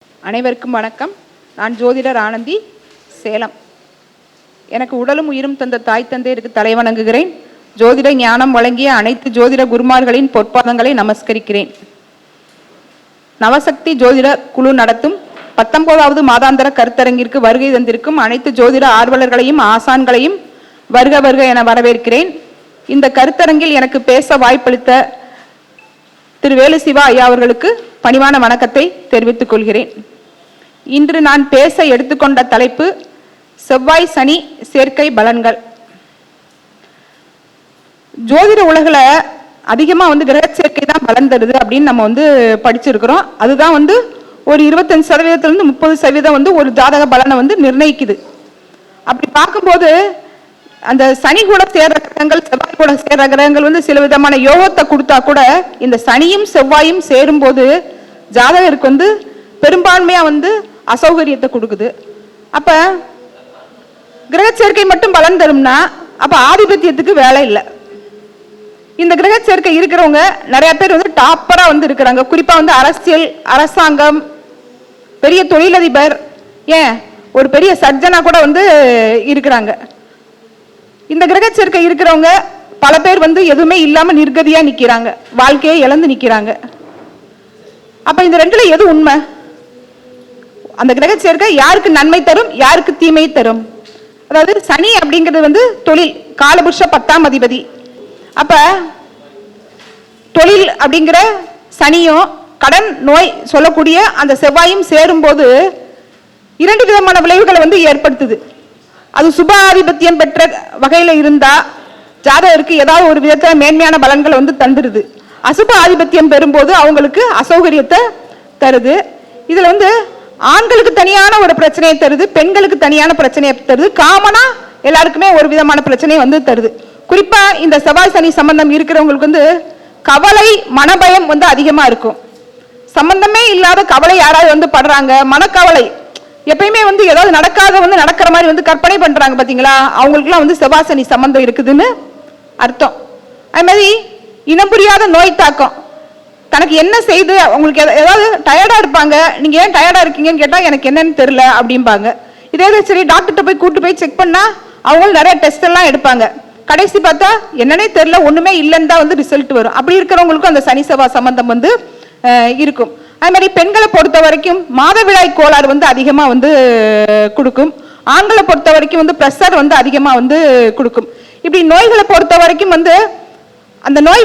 அனைவருக்கும் வணக்கம். நான் ஜோதிடர் ஆனந்தி, சேலம். எனக்கு உடலும் உயிரும் தந்த தாய் தந்தையருக்கு தலை வணங்குகிறேன். ஜோதிட ஞானம் வழங்கிய அனைத்து ஜோதிட குருமார்களின் பொற்பாதங்களை நமஸ்கரிக்கிறேன். நவசக்தி ஜோதிட குழு நடத்தும் 19வது மாதாந்திர கருத்தரங்கிற்கு வருகை தந்திருக்கும் அனைத்து ஜோதிட ஆர்வலர்களையும் ஆசான்களையும் வருக வருக என வரவேற்கிறேன். இந்த கருத்தரங்கில் எனக்கு பேச வாய்ப்பளித்த திரு வேலுசிவா ஐயா அவர்களுக்கு பணிவான வணக்கத்தை தெரிவித்துக் கொள்கிறேன். இன்று நான் பேச எடுத்துக்கொண்ட தலைப்பு செவ்வாய் சனி சேர்க்கை பலன்கள். ஜோதிட உலகில் அதிகமாக கிரக சேர்க்கை தான் பலன் தருது அப்படின்னு நம்ம படிச்சிருக்கிறோம். அதுதான் ஒரு 25% 30% ஒரு ஜாதக பலனை நிர்ணயிக்குது. அப்படி பார்க்கும்போது அந்த சனி கூட சேர்ற கிரகங்கள், செவ்வாய் கூட சேர்ற கிரகங்கள் சில விதமான யோகத்தை கொடுத்தா கூட இந்த சனியும் செவ்வாயும் சேரும் போது ஜாதகருக்கு பெரும்பான்மையா அசௌகரியத்தை கொடுக்குது. அப்ப கிரக சேர்க்கை மட்டும் பலன் தரும்னா அப்ப ஆதிபத்தியத்துக்கு வேலை இல்லை. இந்த கிரக சேர்க்கை இருக்கிறவங்க நிறைய பேர் டாப்பரா இருக்கிறாங்க. குறிப்பா அரசியல், அரசாங்கம், பெரிய தொழிலதிபர், ஏன் ஒரு பெரிய சர்ஜனா கூட இருக்கிறாங்க. இந்த கிரக சேர்க்கை இருக்கிறவங்க பல பேர் எதுவுமே இல்லாம நிர்கதியா நிக்கிறாங்க, வாழ்க்கையை இழந்து நிக்கிறாங்க. அப்ப இந்த ரெண்டுல எது உண்மை? அந்த கிரக சேர்க்கை யாருக்கு நன்மை தரும், யாருக்கு தீமை தரும்? அதாவது சனி அப்படிங்கிறது தொழில், காலபுருஷ 10ஆம் அதிபதி. அப்ப தொழில் அப்படிங்கிற சனியும் கடன், நோய் சொல்லக்கூடிய அந்த செவ்வாயும் சேரும் போது இரண்டு விதமான விளைவுகளை ஏற்படுத்துது. அது சுப ஆதிபத்தியம் பெற்ற வகையில இருந்தா ஜாதகருக்கு ஏதாவது ஒரு விதத்துல மேன்மையான பலன்களை தந்துருது. அசுப ஆதிபத்தியம் பெறும்போது அவங்களுக்கு அசௌகரியத்தை தருது. இதுல ஆண்களுக்கு தனியான ஒரு பிரச்சனையை தருது, பெண்களுக்கு தனியான பிரச்சனையை தருது, காமனா எல்லாருக்குமே ஒரு விதமான பிரச்சனையை தருது. குறிப்பா இந்த செவ்வாய் சனி சம்பந்தம் இருக்கிறவங்களுக்கு கவலை, மனபயம் அதிகமா இருக்கும். சம்பந்தமே இல்லாத கவலை யாராவது படுறாங்க, மனக்கவலை, எப்பயுமே ஏதாவது நடக்காத நடக்கிற மாதிரி கற்பனை பண்றாங்க பாத்தீங்களா, அவங்களுக்கு எல்லாம் செவ்வாய் சனி சம்பந்தம் இருக்குதுன்னு அர்த்தம். அது மாதிரி இனம் புரியாத நோய் தாக்கம், தனக்கு என்ன செய்து உங்களுக்கு ஏதாவது டயர்டா இருப்பாங்க. நீங்க ஏன் டயர்டா இருக்கீங்கன்னு கேட்டா எனக்கு என்னன்னு தெரியல அப்படிம்பாங்க. இதே சரி டாக்டர்கிட்ட போய் கூட்டு போய் செக் பண்ணா அவங்க நிறைய டெஸ்ட் எல்லாம் எடுப்பாங்க. கடைசி பார்த்தா என்னன்னே தெரியல, ஒண்ணுமே இல்லைன்னு தான் ரிசல்ட் வரும். அப்படி இருக்கிறவங்களுக்கும் அந்த சனி செவ்வாய் சம்பந்தம் இருக்கும். அது மாதிரி பெண்களை பொறுத்த வரைக்கும் மாதவிடாய் கோளாறு அதிகமா கொடுக்கும். ஆண்களை பொறுத்த வரைக்கும் பிரஷர் அதிகமா கொடுக்கும். இப்படி நோய்களை பொறுத்த வரைக்கும் அந்த நோய்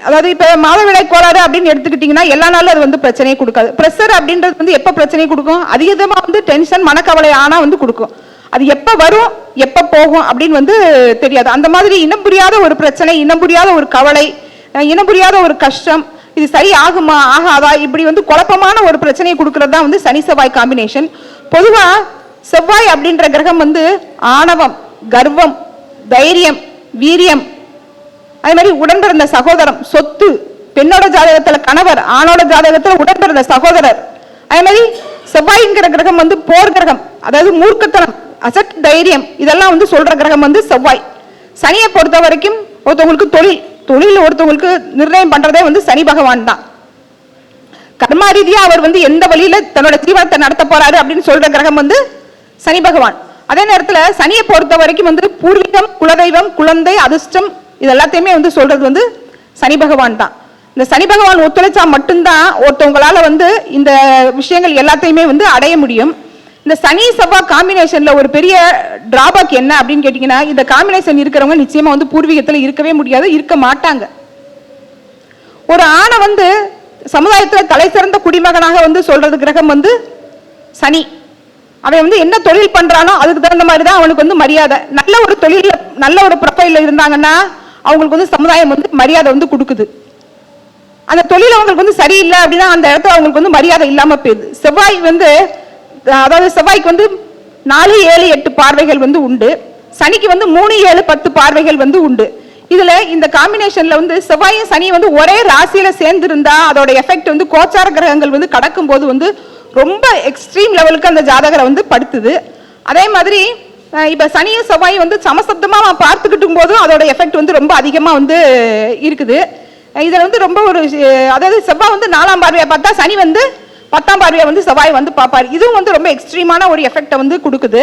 அதாவது இப்ப மாதவிடாய் கோளாறு அப்படின்னு எடுத்துக்கிட்டீங்கன்னா எல்லா நாளும் அது பிரச்சனையை கொடுக்காது. பிரஷர் அப்படின்றது எப்ப பிரச்சனை கொடுக்கும்? அதிகமா டென்ஷன், மனக்கவலை ஆனா கொடுக்கும். அது எப்ப வரும், எப்ப போகும் அப்படின்னு தெரியாது. அந்த மாதிரி இனம் புரியாத ஒரு பிரச்சனை, இனம் புரியாத ஒரு கவலை, இனம் புரியாத ஒரு கஷ்டம், இது சரி ஆகுமா ஆகாதா, இப்படி குழப்பமான ஒரு பிரச்சனையை கொடுக்கறது தான் சனி செவ்வாய் காம்பினேஷன். பொதுவா செவ்வாய் அப்படின்ற கிரகம் ஆணவம், கர்வம், தைரியம், வீரியம், அதே மாதிரி உடன்பிறந்த சகோதரம், சொத்து, பெண்ணோட ஜாதகத்துல கணவர், ஆணோட ஜாதகத்துல உடன்பிறந்த சகோதரர். அதே மாதிரி செவ்வாய்ங்கிற கிரகம் போர் கிரகம், அதாவது மூர்க்கத்தனம், அசட் தைரியம், இதெல்லாம் சொல்ற கிரகம் செவ்வாய். சனியை பொறுத்த வரைக்கும் ஒருத்தவங்களுக்கு தொழில் ஒருத்தவங்களுக்கு நிர்ணயம் பண்றதே சனி பகவான் தான். கர்மா ரீதியா அவர் எந்த வழியில தன்னோட ஜீவனத்தை நடத்த போறாரு அப்படின்னு சொல்ற கிரகம் சனி பகவான். அதே நேரத்துல சனியை பொறுத்த வரைக்கும் பூர்வீகம், குலதெய்வம், குழந்தை, அதிர்ஷ்டம், இது எல்லாத்தையுமே சொல்றது சனி பகவான் தான். இந்த சனி பகவான் ஒத்துழைச்சா மட்டும்தான் ஒருத்தவங்களால இந்த விஷயங்கள் எல்லாத்தையுமே அடைய முடியும். இந்த சனி செவ்வாய் காம்பினேஷன்ல ஒரு பெரிய டிராபேக் என்ன அப்படின்னு கேட்டீங்கன்னா, இந்த காம்பினேஷன் இருக்கிறவங்க நிச்சயமா பூர்வீகத்துல இருக்கவே முடியாது, இருக்க மாட்டாங்க. ஒரு ஆணை சமுதாயத்துல தலை சிறந்த குடிமகனாக சொல்றது கிரகம் சனி. அவன் என்ன தொழில் பண்றானோ அதுக்கு தகுந்த மாதிரி தான் அவனுக்கு மரியாதை. நல்ல ஒரு தொழில, நல்ல ஒரு ப்ரொஃபைல்ல இருந்தாங்கன்னா அவங்களுக்கு சமுதாயம் மரியாதை கொடுக்குது. அந்த தொழில் அவங்களுக்கு சரியில்லை அப்படின்னா அந்த இடத்துல அவங்களுக்கு மரியாதை இல்லாம போயிடுது. செவ்வாய் அதாவது செவ்வாய்க்கு 4, 7, 8 பார்வைகள் உண்டு. சனிக்கு 3, 7, 10 பார்வைகள் உண்டு. இதுல இந்த காம்பினேஷன்ல செவ்வாயும் சனி ஒரே ராசியில சேர்ந்து இருந்தா அதோட எஃபெக்ட் கோச்சார கிரகங்கள் கடக்கும் போது ரொம்ப எக்ஸ்ட்ரீம் லெவலுக்கு அந்த ஜாதகரை படுத்துது. அதே மாதிரி இப்ப சனியும் செவ்வாயும் சமசப்தமா பார்த்துக்கிட்டும் போதும் அதோட எஃபெக்ட் ரொம்ப அதிகமா இருக்குது. இதுல ரொம்ப ஒரு, அதாவது செவ்வாய் 4ஆம் பார்வையை பார்த்தா சனி 10ஆம் பார்வையை வந்து செவ்வாய் வந்து பார்ப்பாரு. இதுவும் வந்து ரொம்ப எக்ஸ்ட்ரீமான ஒரு எஃபெக்டை வந்து கொடுக்குது.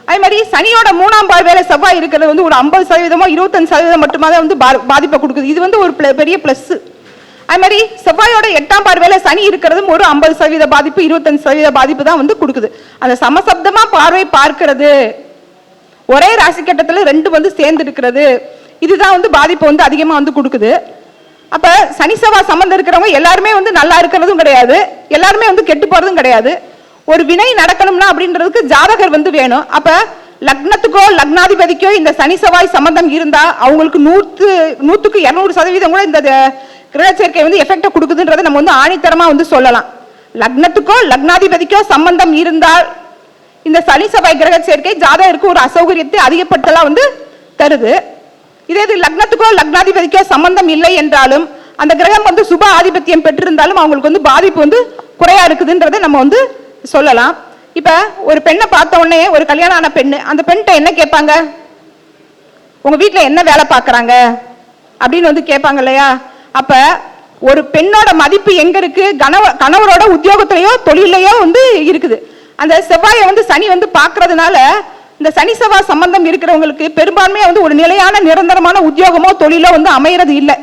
அதே மாதிரி சனியோட 3ஆம் பார்வையில செவ்வாய் இருக்கிறது வந்து ஒரு 50% 25% மட்டுமே வந்து பாதிப்பை கொடுக்குது. இது வந்து ஒரு பெரிய பிளஸ். அதே மாதிரி செவ்வாயோட 8ஆம் பார்வையில சனி இருக்கிறதும் ஒரு 50% பாதிப்பு 25% பாதிப்பு தான் வந்து கொடுக்குது. அந்த சமசப்தமா பார்வை பார்க்கிறது, ஒரே ராசி கட்டத்துல 2 வந்து சேர்ந்து இருக்கிறது, இதுதான் வந்து பாதிப்பு வந்து அதிகமா வந்து கொடுக்குது. அப்ப சனி செவ்வாய் சம்பந்தம் இருக்கிறவங்க எல்லாருமே வந்து நல்லா இருக்கிறதும் கிடையாது, எல்லாருமே வந்து கெட்டு போறதும் கிடையாது. ஒரு வினை நடக்கணும்னா அப்படின்றதுக்கு ஜாதகர் வந்து வேணும். அப்ப லக்னத்துக்கோ லக்னாதிபதிக்கோ இந்த சனி செவ்வாய் சம்பந்தம் இருந்தா அவங்களுக்கு 100க்கு 200% கூட இந்த கிரக சேர்க்கை வந்து எஃபெக்ட் கொடுக்குதுன்றதை நம்ம வந்து ஆணித்தரமா வந்து சொல்லலாம். லக்னத்துக்கோ லக்னாதிபதிக்கோ சம்பந்தம் இருந்தால் இந்த சனி செவ்வாய் கிரக சேர்க்கை ஜாதகருக்கு ஒரு அசௌகரியத்தை அதிகப்படுத்தலாம் வந்து தருது. இதே இது லக்னத்துக்கோ லக்னாதிபதிக்கோ சம்பந்தம் இல்லை என்றாலும் அந்த கிரகம் வந்து சுப ஆதிபத்தியம் பெற்றிருந்தாலும் அவங்களுக்கு வந்து பாதிப்பு வந்து குறையா இருக்குதுன்றதை நம்ம வந்து சொல்லலாம். இப்ப ஒரு பெண்ணை பார்த்த உடனே, ஒரு கல்யாணம் ஆன பெண்ணு, அந்த பெண்கிட்ட என்ன கேட்பாங்க? உங்க வீட்டுல என்ன வேலை பார்க்கறாங்க அப்படின்னு வந்து கேட்பாங்க இல்லையா? அப்ப ஒரு பெண்ணோட மதிப்பு எங்க இருக்கு? கணவரோட உத்தியோகத்திலேயோ தொழிலையோ வந்து இருக்குது. அந்த செவ்வாயை வந்து சனி வந்து பார்க்கறதுனால இந்த சனி செவ்வாய் சம்பந்தம் இருக்கிறவங்களுக்கு பெரும்பான்மையா வந்து ஒரு நிலையான நிரந்தரமான உத்தியோகமோ தொழிலோ வந்து அமையறது இல்லை.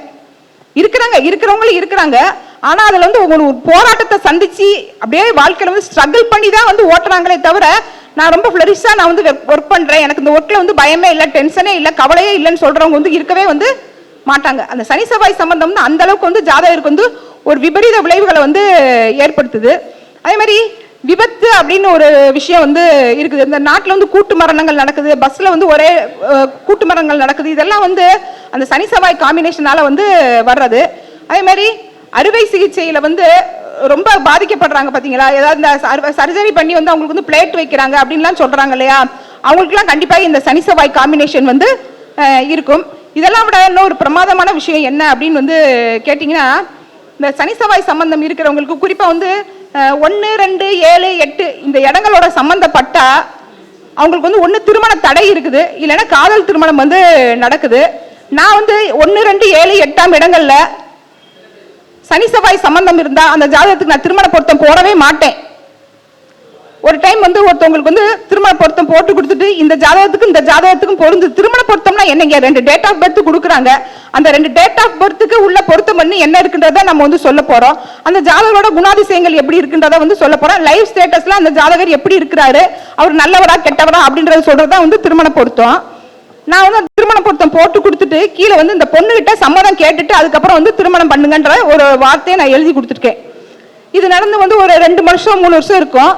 இருக்கிறவங்களும் இருக்கிறாங்க. ஆனா அதுல வந்து ஒரு போராட்டத்தை சந்திச்சு அப்படியே வாழ்க்கையில வந்து ஸ்ட்ரகிள் பண்ணி தான் வந்து ஓட்டுறாங்களே தவிர, நான் ரொம்ப ஃபிளரிஷா நான் வந்து ஒர்க் பண்றேன், எனக்கு இந்த ஒர்க்ல வந்து பயமே இல்லை, டென்ஷனே இல்லை, கவலையே இல்லைன்னு சொல்றவங்க வந்து இருக்கவே வந்து மாட்டாங்க. அந்த சனி செவ்வாய் சம்பந்தம் அந்த அளவுக்கு வந்து ஜாதகருக்கு வந்து ஒரு விபரீத விளைவுகளை வந்து ஏற்படுத்துது. அதே மாதிரி விபத்து அப்படின்னு ஒரு விஷயம் வந்து இருக்குது. இந்த நாட்டில் வந்து கூட்டு மரணங்கள் நடக்குது, பஸ்ல வந்து ஒரே கூட்டு மரணங்கள் நடக்குது. இதெல்லாம் வந்து அந்த சனி செவ்வாய் காம்பினேஷனால வந்து வர்றது. அதே மாதிரி அறுவை சிகிச்சையில வந்து ரொம்ப பாதிக்கப்படுறாங்க பாத்தீங்களா? ஏதாவது இந்த சர்ஜரி பண்ணி வந்து அவங்களுக்கு வந்து பிளேட் வைக்கிறாங்க அப்படின்லாம் சொல்றாங்க இல்லையா? அவங்களுக்குலாம் கண்டிப்பாக இந்த சனி செவ்வாய் காம்பினேஷன் வந்து இருக்கும். இதெல்லாம் விட இன்னும் ஒரு பிரமாதமான விஷயம் என்ன அப்படின்னு வந்து கேட்டீங்கன்னா, இந்த சனி செவ்வாய் சம்பந்தம் இருக்கிறவங்களுக்கு குறிப்பா வந்து 1, 2, 7, 8 இந்த இடங்களோட சம்பந்தப்பட்டா அவங்களுக்கு வந்து ஒன்று திருமண தடை இருக்குது, இல்லைன்னா காதல் திருமணம் வந்து நடக்குது. நான் வந்து 1, 2, 7, 8ஆம் இடங்கள்ல சனி செவ்வாய் சம்பந்தம் இருந்தா அந்த ஜாதகத்துக்கு நான் திருமண பொருத்தம் போடவே மாட்டேன். ஒரு டைம் வந்து ஒருத்தவங்களுக்கு வந்து திருமண பொருத்தம் போட்டு கொடுத்துட்டு இந்த ஜாதகத்துக்கும் இந்த ஜாதகத்துக்கும் பொருந்து. திருமண பொருத்தம்னா என்னங்க? 2 டேட் ஆஃப் பர்த் கொடுக்குறாங்க. அந்த 2 டேட் ஆஃப் பர்த்துக்கு உள்ள பொருத்தம் பண்ணி என்ன இருக்குன்றத நம்ம வந்து சொல்ல போறோம். அந்த ஜாதகரோட குணாதிசயங்கள் எப்படி இருக்குன்றத வந்து சொல்ல போறோம். லைஃப் ஸ்டேட்டஸ்ல அந்த ஜாதகர் எப்படி இருக்கிறாரு, அவர் நல்லவரா கெட்டவரா அப்படின்றத சொல்றதா வந்து திருமண பொருத்தம். நான் வந்து திருமண பொருத்தம் போட்டு கொடுத்துட்டு கீழே வந்து இந்த பொண்ணுகிட்ட சம்மதம் கேட்டுட்டு அதுக்கப்புறம் வந்து திருமணம் பண்ணுங்கன்ற ஒரு வார்த்தையை நான் எழுதி கொடுத்துருக்கேன். இது நடந்து வந்து ஒரு 2 வருஷம் 3 வருஷம் இருக்கும்.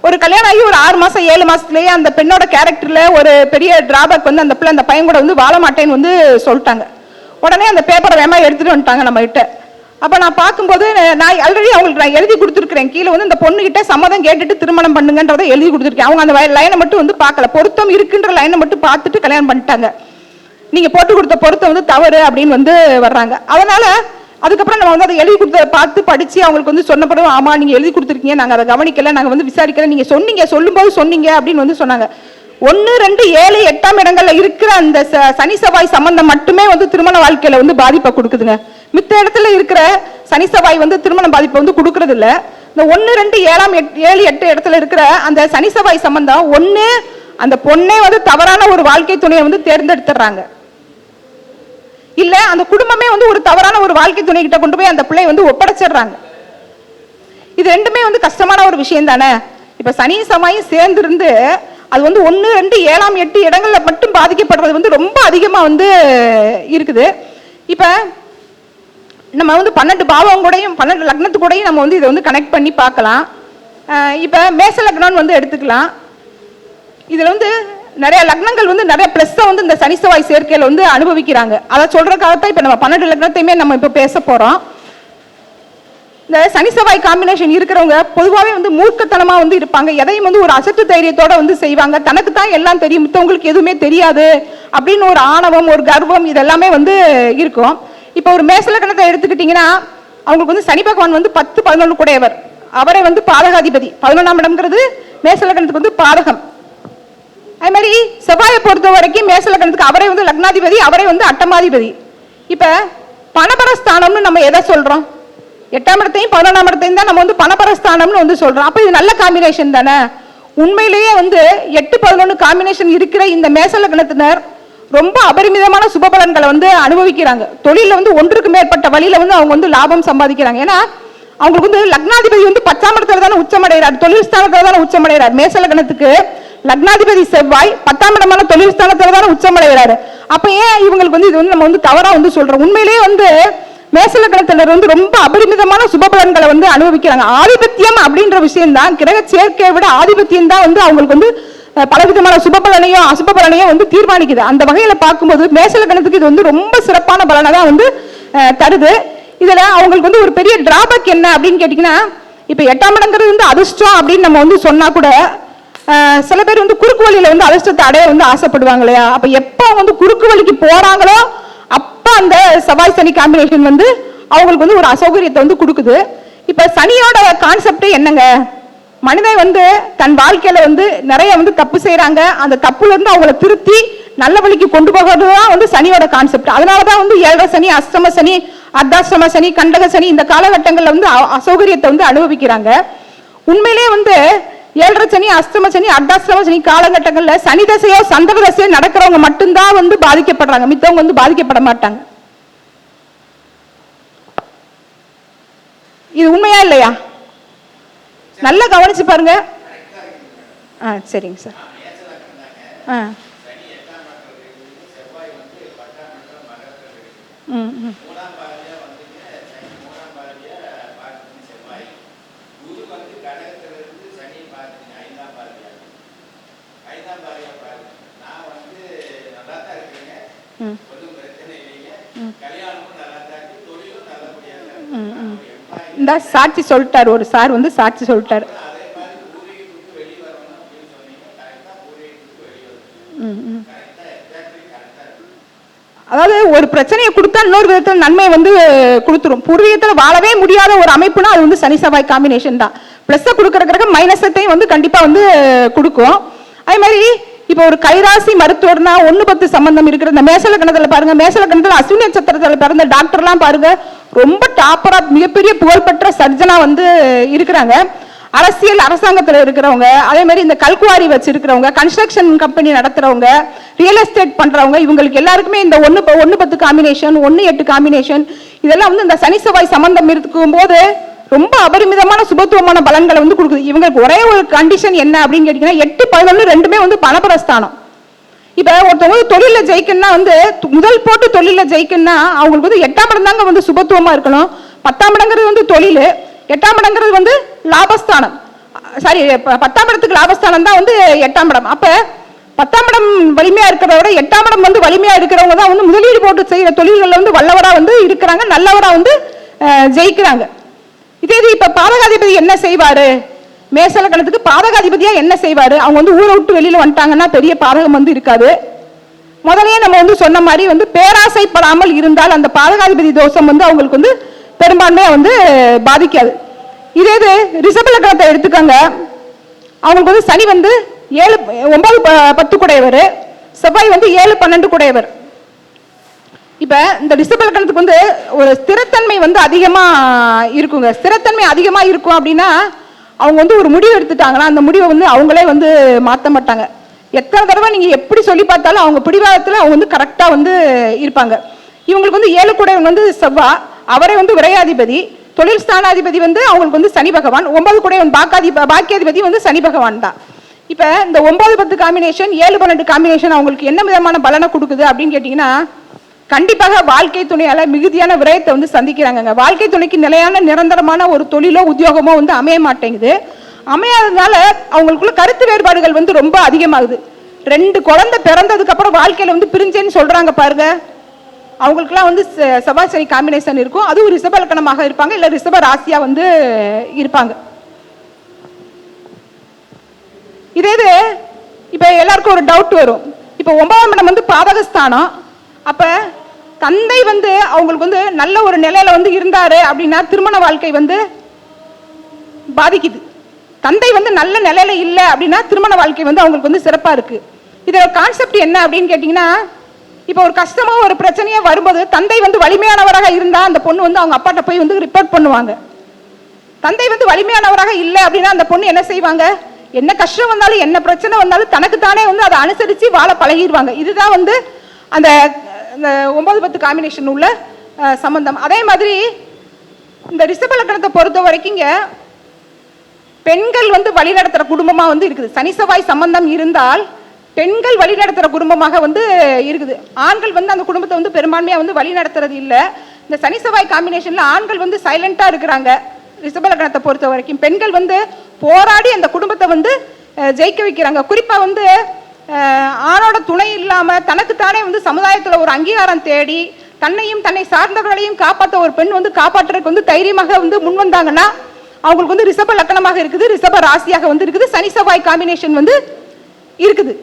ஒரு கல்யாணம் ஆகி ஒரு 6 மாசம் 7 மாசத்துலயே அந்த பெண்ணோட கேரக்டர்ல ஒரு பெரிய டிராபேக் வந்து அந்த பிள்ளை அந்த பையன் கூட வந்து வாழ மாட்டேன்னு வந்து சொல்லிட்டாங்க. உடனே அந்த பேப்பரை வேமா எடுத்துட்டு வந்துட்டாங்க நம்ம கிட்ட. அப்ப நான் பார்க்கும்போது நான் ஆல்ரெடி அவங்களுக்கு நான் எழுதி கொடுத்துருக்கிறேன். கீழே வந்து இந்த பொண்ணு கிட்ட சம்மதம் கேட்டுட்டு திருமணம் பண்ணுங்கன்றதை எழுதி கொடுத்துருக்கேன். அவங்க அந்த லைனை மட்டும் வந்து பார்க்கல, பொருத்தம் இருக்குன்ற லைனை மட்டும் பார்த்துட்டு கல்யாணம் பண்ணிட்டாங்க. நீங்க போட்டு கொடுத்த பொருத்தம் வந்து தவறு அப்படின்னு வந்து வர்றாங்க. அதனால அதுக்கப்புறம் நம்ம வந்து அதை எழுதி கொடுத்த பார்த்து படிச்சு அவங்களுக்கு வந்து சொன்னப்படும், ஆமா நீங்க எழுதி கொடுத்துருக்கீங்க, நாங்க அதை கவனிக்கல, நாங்க வந்து விசாரிக்கல, நீங்க சொன்னீங்க, சொல்லும்போது சொன்னீங்க அப்படின்னு வந்து சொன்னாங்க. 1, 2, 7, 8ஆம் இடங்கள்ல இருக்கிற அந்த சனி செவ்வாய் சம்பந்தம் மட்டுமே வந்து திருமண வாழ்க்கையில வந்து பாதிப்பை கொடுக்குதுங்க. மித்த இடத்துல இருக்கிற சனி செவ்வாய் வந்து திருமண பாதிப்பை வந்து கொடுக்கறது இல்ல. இந்த 1, 2, 7, 8 இடத்துல இருக்கிற அந்த சனி செவ்வாய் சம்பந்தம் ஒண்ணு அந்த பொண்ணே வந்து தவறான ஒரு வாழ்க்கை துணையை வந்து தேர்ந்தெடுத்துறாங்க, இல்ல அந்த குடும்பமே வந்து ஒரு தவறான ஒரு வாழ்க்கை துணை கிட்ட கொண்டு போய் அந்த பிள்ளை வந்து ஒப்படைச்சிடுறாங்க. இது ரெண்டுமே வந்து கஷ்டமான ஒரு விஷயம் தானே. இப்ப சனி செவ்வாயும் சேர்ந்து இருந்து அது வந்து 1, 2, 7, 8 இடங்கள்ல மட்டும் பாதிக்கப்படுறது வந்து ரொம்ப அதிகமா வந்து இருக்குது. இப்ப நம்ம வந்து 12 பாவம் கூடயும் 12 லக்னத்து கூடயும் நம்ம வந்து இதை வந்து கனெக்ட் பண்ணி பார்க்கலாம். இப்ப மேச லக்னம்னு வந்து எடுத்துக்கலாம். இதுல வந்து நிறைய லக்னங்கள் வந்து நிறைய பிளஸ் வந்து இந்த சனி செவ்வாய் சேர்க்கையில வந்து அனுபவிக்கிறாங்க. அதை சொல்றதுக்காகத்தான் இப்ப நம்ம 12 லக்னத்தையுமே நம்ம இப்ப பேச போறோம். இந்த சனி செவ்வாய் காம்பினேஷன் இருக்கிறவங்க பொதுவாகவே வந்து மூர்க்கத்தனமா வந்து இருப்பாங்க. எதையும் வந்து ஒரு அசட்டு தைரியத்தோட வந்து செய்வாங்க. தனக்கு தான் எல்லாம் தெரியும், மத்தவங்களுக்கு எதுவுமே தெரியாது அப்படின்னு ஒரு ஆணவம், ஒரு கர்வம் இதெல்லாமே வந்து இருக்கும். இப்ப ஒரு மேச லக்னத்தை எடுத்துக்கிட்டீங்கன்னா அவங்களுக்கு வந்து சனி பகவான் வந்து 10, 11 கூடையவர். அவரை வந்து பாதகாதிபதி. 11ஆம் இடம்ங்கிறது மேச லக்னத்துக்கு வந்து பாதகம். அதே மாதிரி செவ்வாயை பொறுத்த வரைக்கும் மேச லக்னத்துக்கு அவரை வந்து லக்னாதிபதி, அவரை வந்து அட்டமாதிபதி. இப்ப பணபரஸ்தானம்னு நம்ம எதை சொல்றோம்? 8ஆம் இடத்தையும் 11ஆம் இடத்தையும் தான் நம்ம வந்து பணபரஸ்தானம்னு வந்து சொல்றோம். அப்ப இது நல்ல காம்பினேஷன் தானே. உண்மையிலேயே வந்து 8-11 காம்பினேஷன் இருக்கிற இந்த மேச லக்னத்தினர் ரொம்ப அபரிமிதமான சுபபலன்களை வந்து அனுபவிக்கிறாங்க. தொழில வந்து ஒன்றுக்கு மேற்பட்ட வழியில வந்து அவங்க வந்து லாபம் சம்பாதிக்கிறாங்க. ஏன்னா அவங்களுக்கு வந்து லக்னாதிபதி வந்து 10ஆம் இடத்துல தானே உச்சமடைகிறார், தொழில் ஸ்தானத்துல தானே உச்சமடைகிறார். மேச லக்னத்துக்கு லக்னாதிபதி செவ்வாய் 10ஆம் இடமான தொழில் ஸ்தானத்துல தானே உச்சமடைகிறாரு. அப்ப ஏன் இவங்களுக்கு வந்து இது வந்து நம்ம வந்து தவறா வந்து சொல்றோம். உண்மையிலேயே வந்து மேச லக்னத்தினர் வந்து ரொம்ப அபரிமிதமான சுபபலன்களை வந்து அனுபவிக்கிறாங்க. ஆதிபத்தியம் அப்படின்ற விஷயம் தான், கிரக சேர்க்கையை விட ஆதிபத்தியம் தான் வந்து அவங்களுக்கு வந்து பலவிதமான சுபபலனையும் அசுபபலனையும் வந்து தீர்மானிக்குது. அந்த வகையில பார்க்கும்போது மேச லக்னத்துக்கு இது வந்து ரொம்ப சிறப்பான பலனை தான் வந்து தருது. இதுல அவங்களுக்கு வந்து ஒரு பெரிய டிராபேக் என்ன அப்படின்னு கேட்டீங்கன்னா, இப்ப 8ஆம் இடங்கிறது வந்து அதிர்ஷ்டம் அப்படின்னு நம்ம வந்து சொன்னா கூட சில பேர் வந்து குறுக்கு வழியில வந்து அதிர்ஷ்டத்தை அடைய வந்து ஆசைப்படுவாங்க இல்லையா. அப்ப எப்ப வந்து குறுக்கு வழிக்கு போறாங்களோ அப்ப அந்த செவ்வாய் சனி காம்பினேஷன் வந்து அவங்களுக்கு வந்து ஒரு அசௌகரியத்தை வந்து கொடுக்குது. இப்ப சனியோட கான்செப்ட் என்னங்க, மனிதன் வந்து தன் வாழ்க்கையில வந்து நிறைய வந்து தப்பு செய்யறாங்க, அந்த தப்புல இருந்து அவங்களை திருத்தி நல்ல வழிக்கு கொண்டு போகிறதுதான் வந்து சனியோட கான்செப்ட். அதனாலதான் வந்து 7ரை சனி, அஷ்டம சனி, அர்த்தாஷ்டம சனி, கண்டக சனி இந்த காலகட்டங்கள்ல வந்து அசௌகரியத்தை வந்து அனுபவிக்கிறாங்க. உண்மையிலேயே வந்து 7ரை சனி, அஷ்டம சனி, அர்த்தாஷ்டம சனி காலகட்டங்கள்ல சனி தசையோ சந்தக தசையோ நடக்கிறவங்க மட்டும்தான் வந்து பாதிக்கப்படுறாங்க, மித்தவங்க வந்து பாதிக்கப்பட மாட்டாங்க. இது உண்மையா இல்லையா? நல்லா கவனிச்சு பாருங்க. சரிங்க சார். இந்த சாட்சி சொல்லிட்டார், ஒரு சார் வந்து சாட்சி சொல்லிட்டார். அதாவது ஒரு பிரச்சனையை கொடுத்தா இன்னொரு விதத்தில் நன்மையை வந்து கொடுத்துரும். பூர்வீகத்தில் வாழவே முடியாத ஒரு அமைப்புனா அது வந்து சனி செவ்வாய் காம்பினேஷன் தான். பிளஸ் கொடுக்கற கிரகம் மைனஸத்தையும் வந்து கண்டிப்பா வந்து கொடுக்கும். அதே மாதிரி இப்ப ஒரு கைராசி மருத்துவர்னா 1-10 சம்பந்தம் இருக்கிற இந்த மேச லக்னத்துல பாருங்க, மேச லக்னத்துல அஸ்வினி நட்சத்திரத்துல பிறந்த டாக்டர்லாம் பாருங்க ரொம்ப டாப்பரா மிகப்பெரிய புகழ்பெற்ற சர்ஜனா வந்து இருக்கிறாங்க. அரசியல் அரசாங்கத்தில் இருக்கிறவங்க, அதே மாதிரி இந்த கல்குவாரி வச்சிருக்கிறவங்க, கன்ஸ்ட்ரக்ஷன் கம்பெனி நடத்துறவங்க, ரியல் எஸ்டேட் பண்றவங்க, இவங்களுக்கு எல்லாருக்குமே இந்த 1-10 காம்பினேஷன், 1-8 காம்பினேஷன் இதெல்லாம் வந்து இந்த சனி செவ்வாய் சம்பந்தம் இருக்கும் போது ரொம்ப அபரிமிதமான சுபத்துவமான பலன்களை வந்து கொடுக்குது. இவங்களுக்கு ஒரே ஒரு கண்டிஷன் என்ன அப்படின்னு கேட்டீங்கன்னா 8-11 ரெண்டுமே வந்து பணபரஸ்தானம். இப்ப ஒருத்தவங்க தொழில ஜெயிக்கணும்னா வந்து முதல் போட்டு தொழில ஜெயிக்கணும்னா அவங்களுக்கு வந்து 8ஆம் இடம் தாங்க வந்து சுபத்துவமா இருக்கணும். 10ஆம் இடங்கிறது வந்து தொழில், 8ஆம் இடங்கிறது வந்து லாபஸ்தானம். சாரி, 10ஆம் இடத்துக்கு லாபஸ்தானம் தான் வந்து 8ஆம் இடம். அப்ப 10ஆம் இடம் வலிமையா இருக்கிறத விட 8ஆம் இடம் வந்து வலிமையா இருக்கிறவங்க தான் வந்து முதலீடு போட்டு செய்யற தொழில்கள்ல வந்து வல்லவரா வந்து இருக்கிறாங்க, நல்லவரா வந்து ஜெயிக்கிறாங்க. இதே இது இப்ப பாதகாதிபதி என்ன செய்வாரு, மேச லக்னத்துக்கு பாதகாதிபதியா என்ன செய்வாரு, அவங்க வந்து ஊரை விட்டு வெளியில வந்துட்டாங்கன்னா பெரிய பாதகம் வந்து இருக்காது. முதலையே நம்ம வந்து சொன்ன மாதிரி வந்து பேராசைப்படாமல் இருந்தால் அந்த பாதகாதிபதி தோஷம் வந்து அவங்களுக்கு வந்து பெரும்பான்மையா வந்து பாதிக்காது. இதே இது ரிஷப லக்னத்தை எடுத்துக்கோங்க, அவங்களுக்கு வந்து சனி வந்து 7-9-10 கூடையவர், செவ்வாய் வந்து 7-12 கூடையவர். இப்ப இந்த ரிஷப லக்னத்துக்கு வந்து ஒரு ஸ்திரத்தன்மை வந்து அதிகமா இருக்குங்க. ஸ்திரத்தன்மை அதிகமா இருக்கும் அப்படின்னா அவங்க வந்து ஒரு முடிவு எடுத்துட்டாங்கன்னா அந்த முடிவை வந்து அவங்களே வந்து மாற்ற மாட்டாங்க. எத்தனை தடவை நீங்க எப்படி சொல்லி பார்த்தாலும் அவங்க பிடிவாதத்துல அவங்க வந்து கரெக்டா வந்து இருப்பாங்க. இவங்களுக்கு வந்து 7 கூடையவங்க வந்து செவ்வா, அவரே வந்து விரையாதிபதி, தொழில் ஸ்தானாதிபதி வந்து அவங்களுக்கு வந்து சனி பகவான், 9 கூடையவன் பாக்கியாதிபதி வந்து சனி பகவான் தான். இப்ப இந்த 9-10 காம்பினேஷன் 7-12 காம்பினேஷன் அவங்களுக்கு என்ன விதமான பலனை கொடுக்குது அப்படின்னு கேட்டீங்கன்னா, கண்டிப்பாக வாழ்க்கை துணையால மிகுதியான விரயத்தை வந்து சந்திக்கிறாங்க. வாழ்க்கை துணைக்கு நிலையான நிரந்தரமான ஒரு தொழிலோ உத்தியோகமோ வந்து அமைய மாட்டேங்குது. அமையாததுனால அவங்களுக்குள்ள கருத்து வேறுபாடுகள் வந்து ரொம்ப அதிகமாகுது. 2 குழந்தை பிறந்ததுக்கு அப்புறம் வாழ்க்கையில வந்து பிரிஞ்சேன்னு சொல்றாங்க பாருங்க, அவங்களுக்குலாம் வந்து செவ்வாய் சனி காம்பினேஷன் இருக்கும். அதுவும் ரிஷப லக்னமாக இருப்பாங்க, இல்ல ரிஷப ராசியா வந்து இருப்பாங்க. இதே இது இப்ப எல்லாருக்கும் ஒரு டவுட் வரும், இப்ப 9ஆம் இடம் வந்து பாதகஸ்தானம். அப்ப தந்தை வந்து அவங்களுக்கு வந்து நல்ல ஒரு நிலையில வந்து இருந்தாரு அப்படின்னா திருமண வாழ்க்கை வந்து பாதிக்குது. தந்தை வந்து நல்ல நிலையில இல்லை அப்படின்னா திருமண வாழ்க்கை வந்து அவங்களுக்கு வந்து சிறப்பா இருக்கு. இதோட கான்செப்ட் என்ன அப்படின்னு கேட்டீங்கன்னா, இப்போ ஒரு கஷ்டமோ ஒரு பிரச்சனையோ வரும்போது தந்தை வந்து வலிமையானவராக இருந்தா அந்த பொண்ணு வந்து அவங்க அப்பாட்ட போய் வந்து ரிப்போர்ட் பண்ணுவாங்க. தந்தை வந்து வலிமையானவராக இல்லை அப்படின்னா அந்த பொண்ணு என்ன செய்வாங்க, என்ன கஷ்டம் வந்தாலும் என்ன பிரச்சனை வந்தாலும் தனக்குத்தானே வந்து அதை அனுசரித்து வாழ பழகிடுவாங்க. இதுதான் வந்து அந்த 9-10 காம்பினேஷன் உள்ள சம்பந்தம். அதே மாதிரி இந்த ரிஷப லக்னத்தை பொறுத்த வரைக்கும் பெண்கள் வந்து வழிநடத்துற குடும்பமா வந்து இருக்குது. சனி செவ்வாய் சம்பந்தம் இருந்தால் பெண்கள் வழிநடத்துற குடும்பமாக வந்து இருக்குது. ஆண்கள் வந்து அந்த குடும்பத்தை வந்து பெரும்பான்மையா வந்து வழி நடத்துறது இல்லை. இந்த சனி செவ்வாய் காம்பினேஷன்ல ஆண்கள் வந்து சைலண்டா இருக்கிறாங்க. ரிஷப லக்னத்தை பொறுத்த வரைக்கும் பெண்கள் வந்து போராடி அந்த குடும்பத்தை வந்து ஜெயிக்க வைக்கிறாங்க. குறிப்பா வந்து ஆணோட துணை இல்லாம தனக்குத்தானே வந்து சமுதாயத்துல ஒரு அங்கீகாரம் தேடி தன்னையும் தன்னை சார்ந்தவர்களையும் காப்பாற்ற ஒரு பெண் வந்து காப்பாற்றுறதுக்கு வந்து தைரியமாக வந்து முன் வந்தாங்கன்னா அவங்களுக்கு வந்து ரிஷப லக்னமாக இருக்குது, ரிஷப ராசியாக வந்து இருக்குது, சனி செவ்வாய் காம்பினேஷன் வந்து இருக்குது.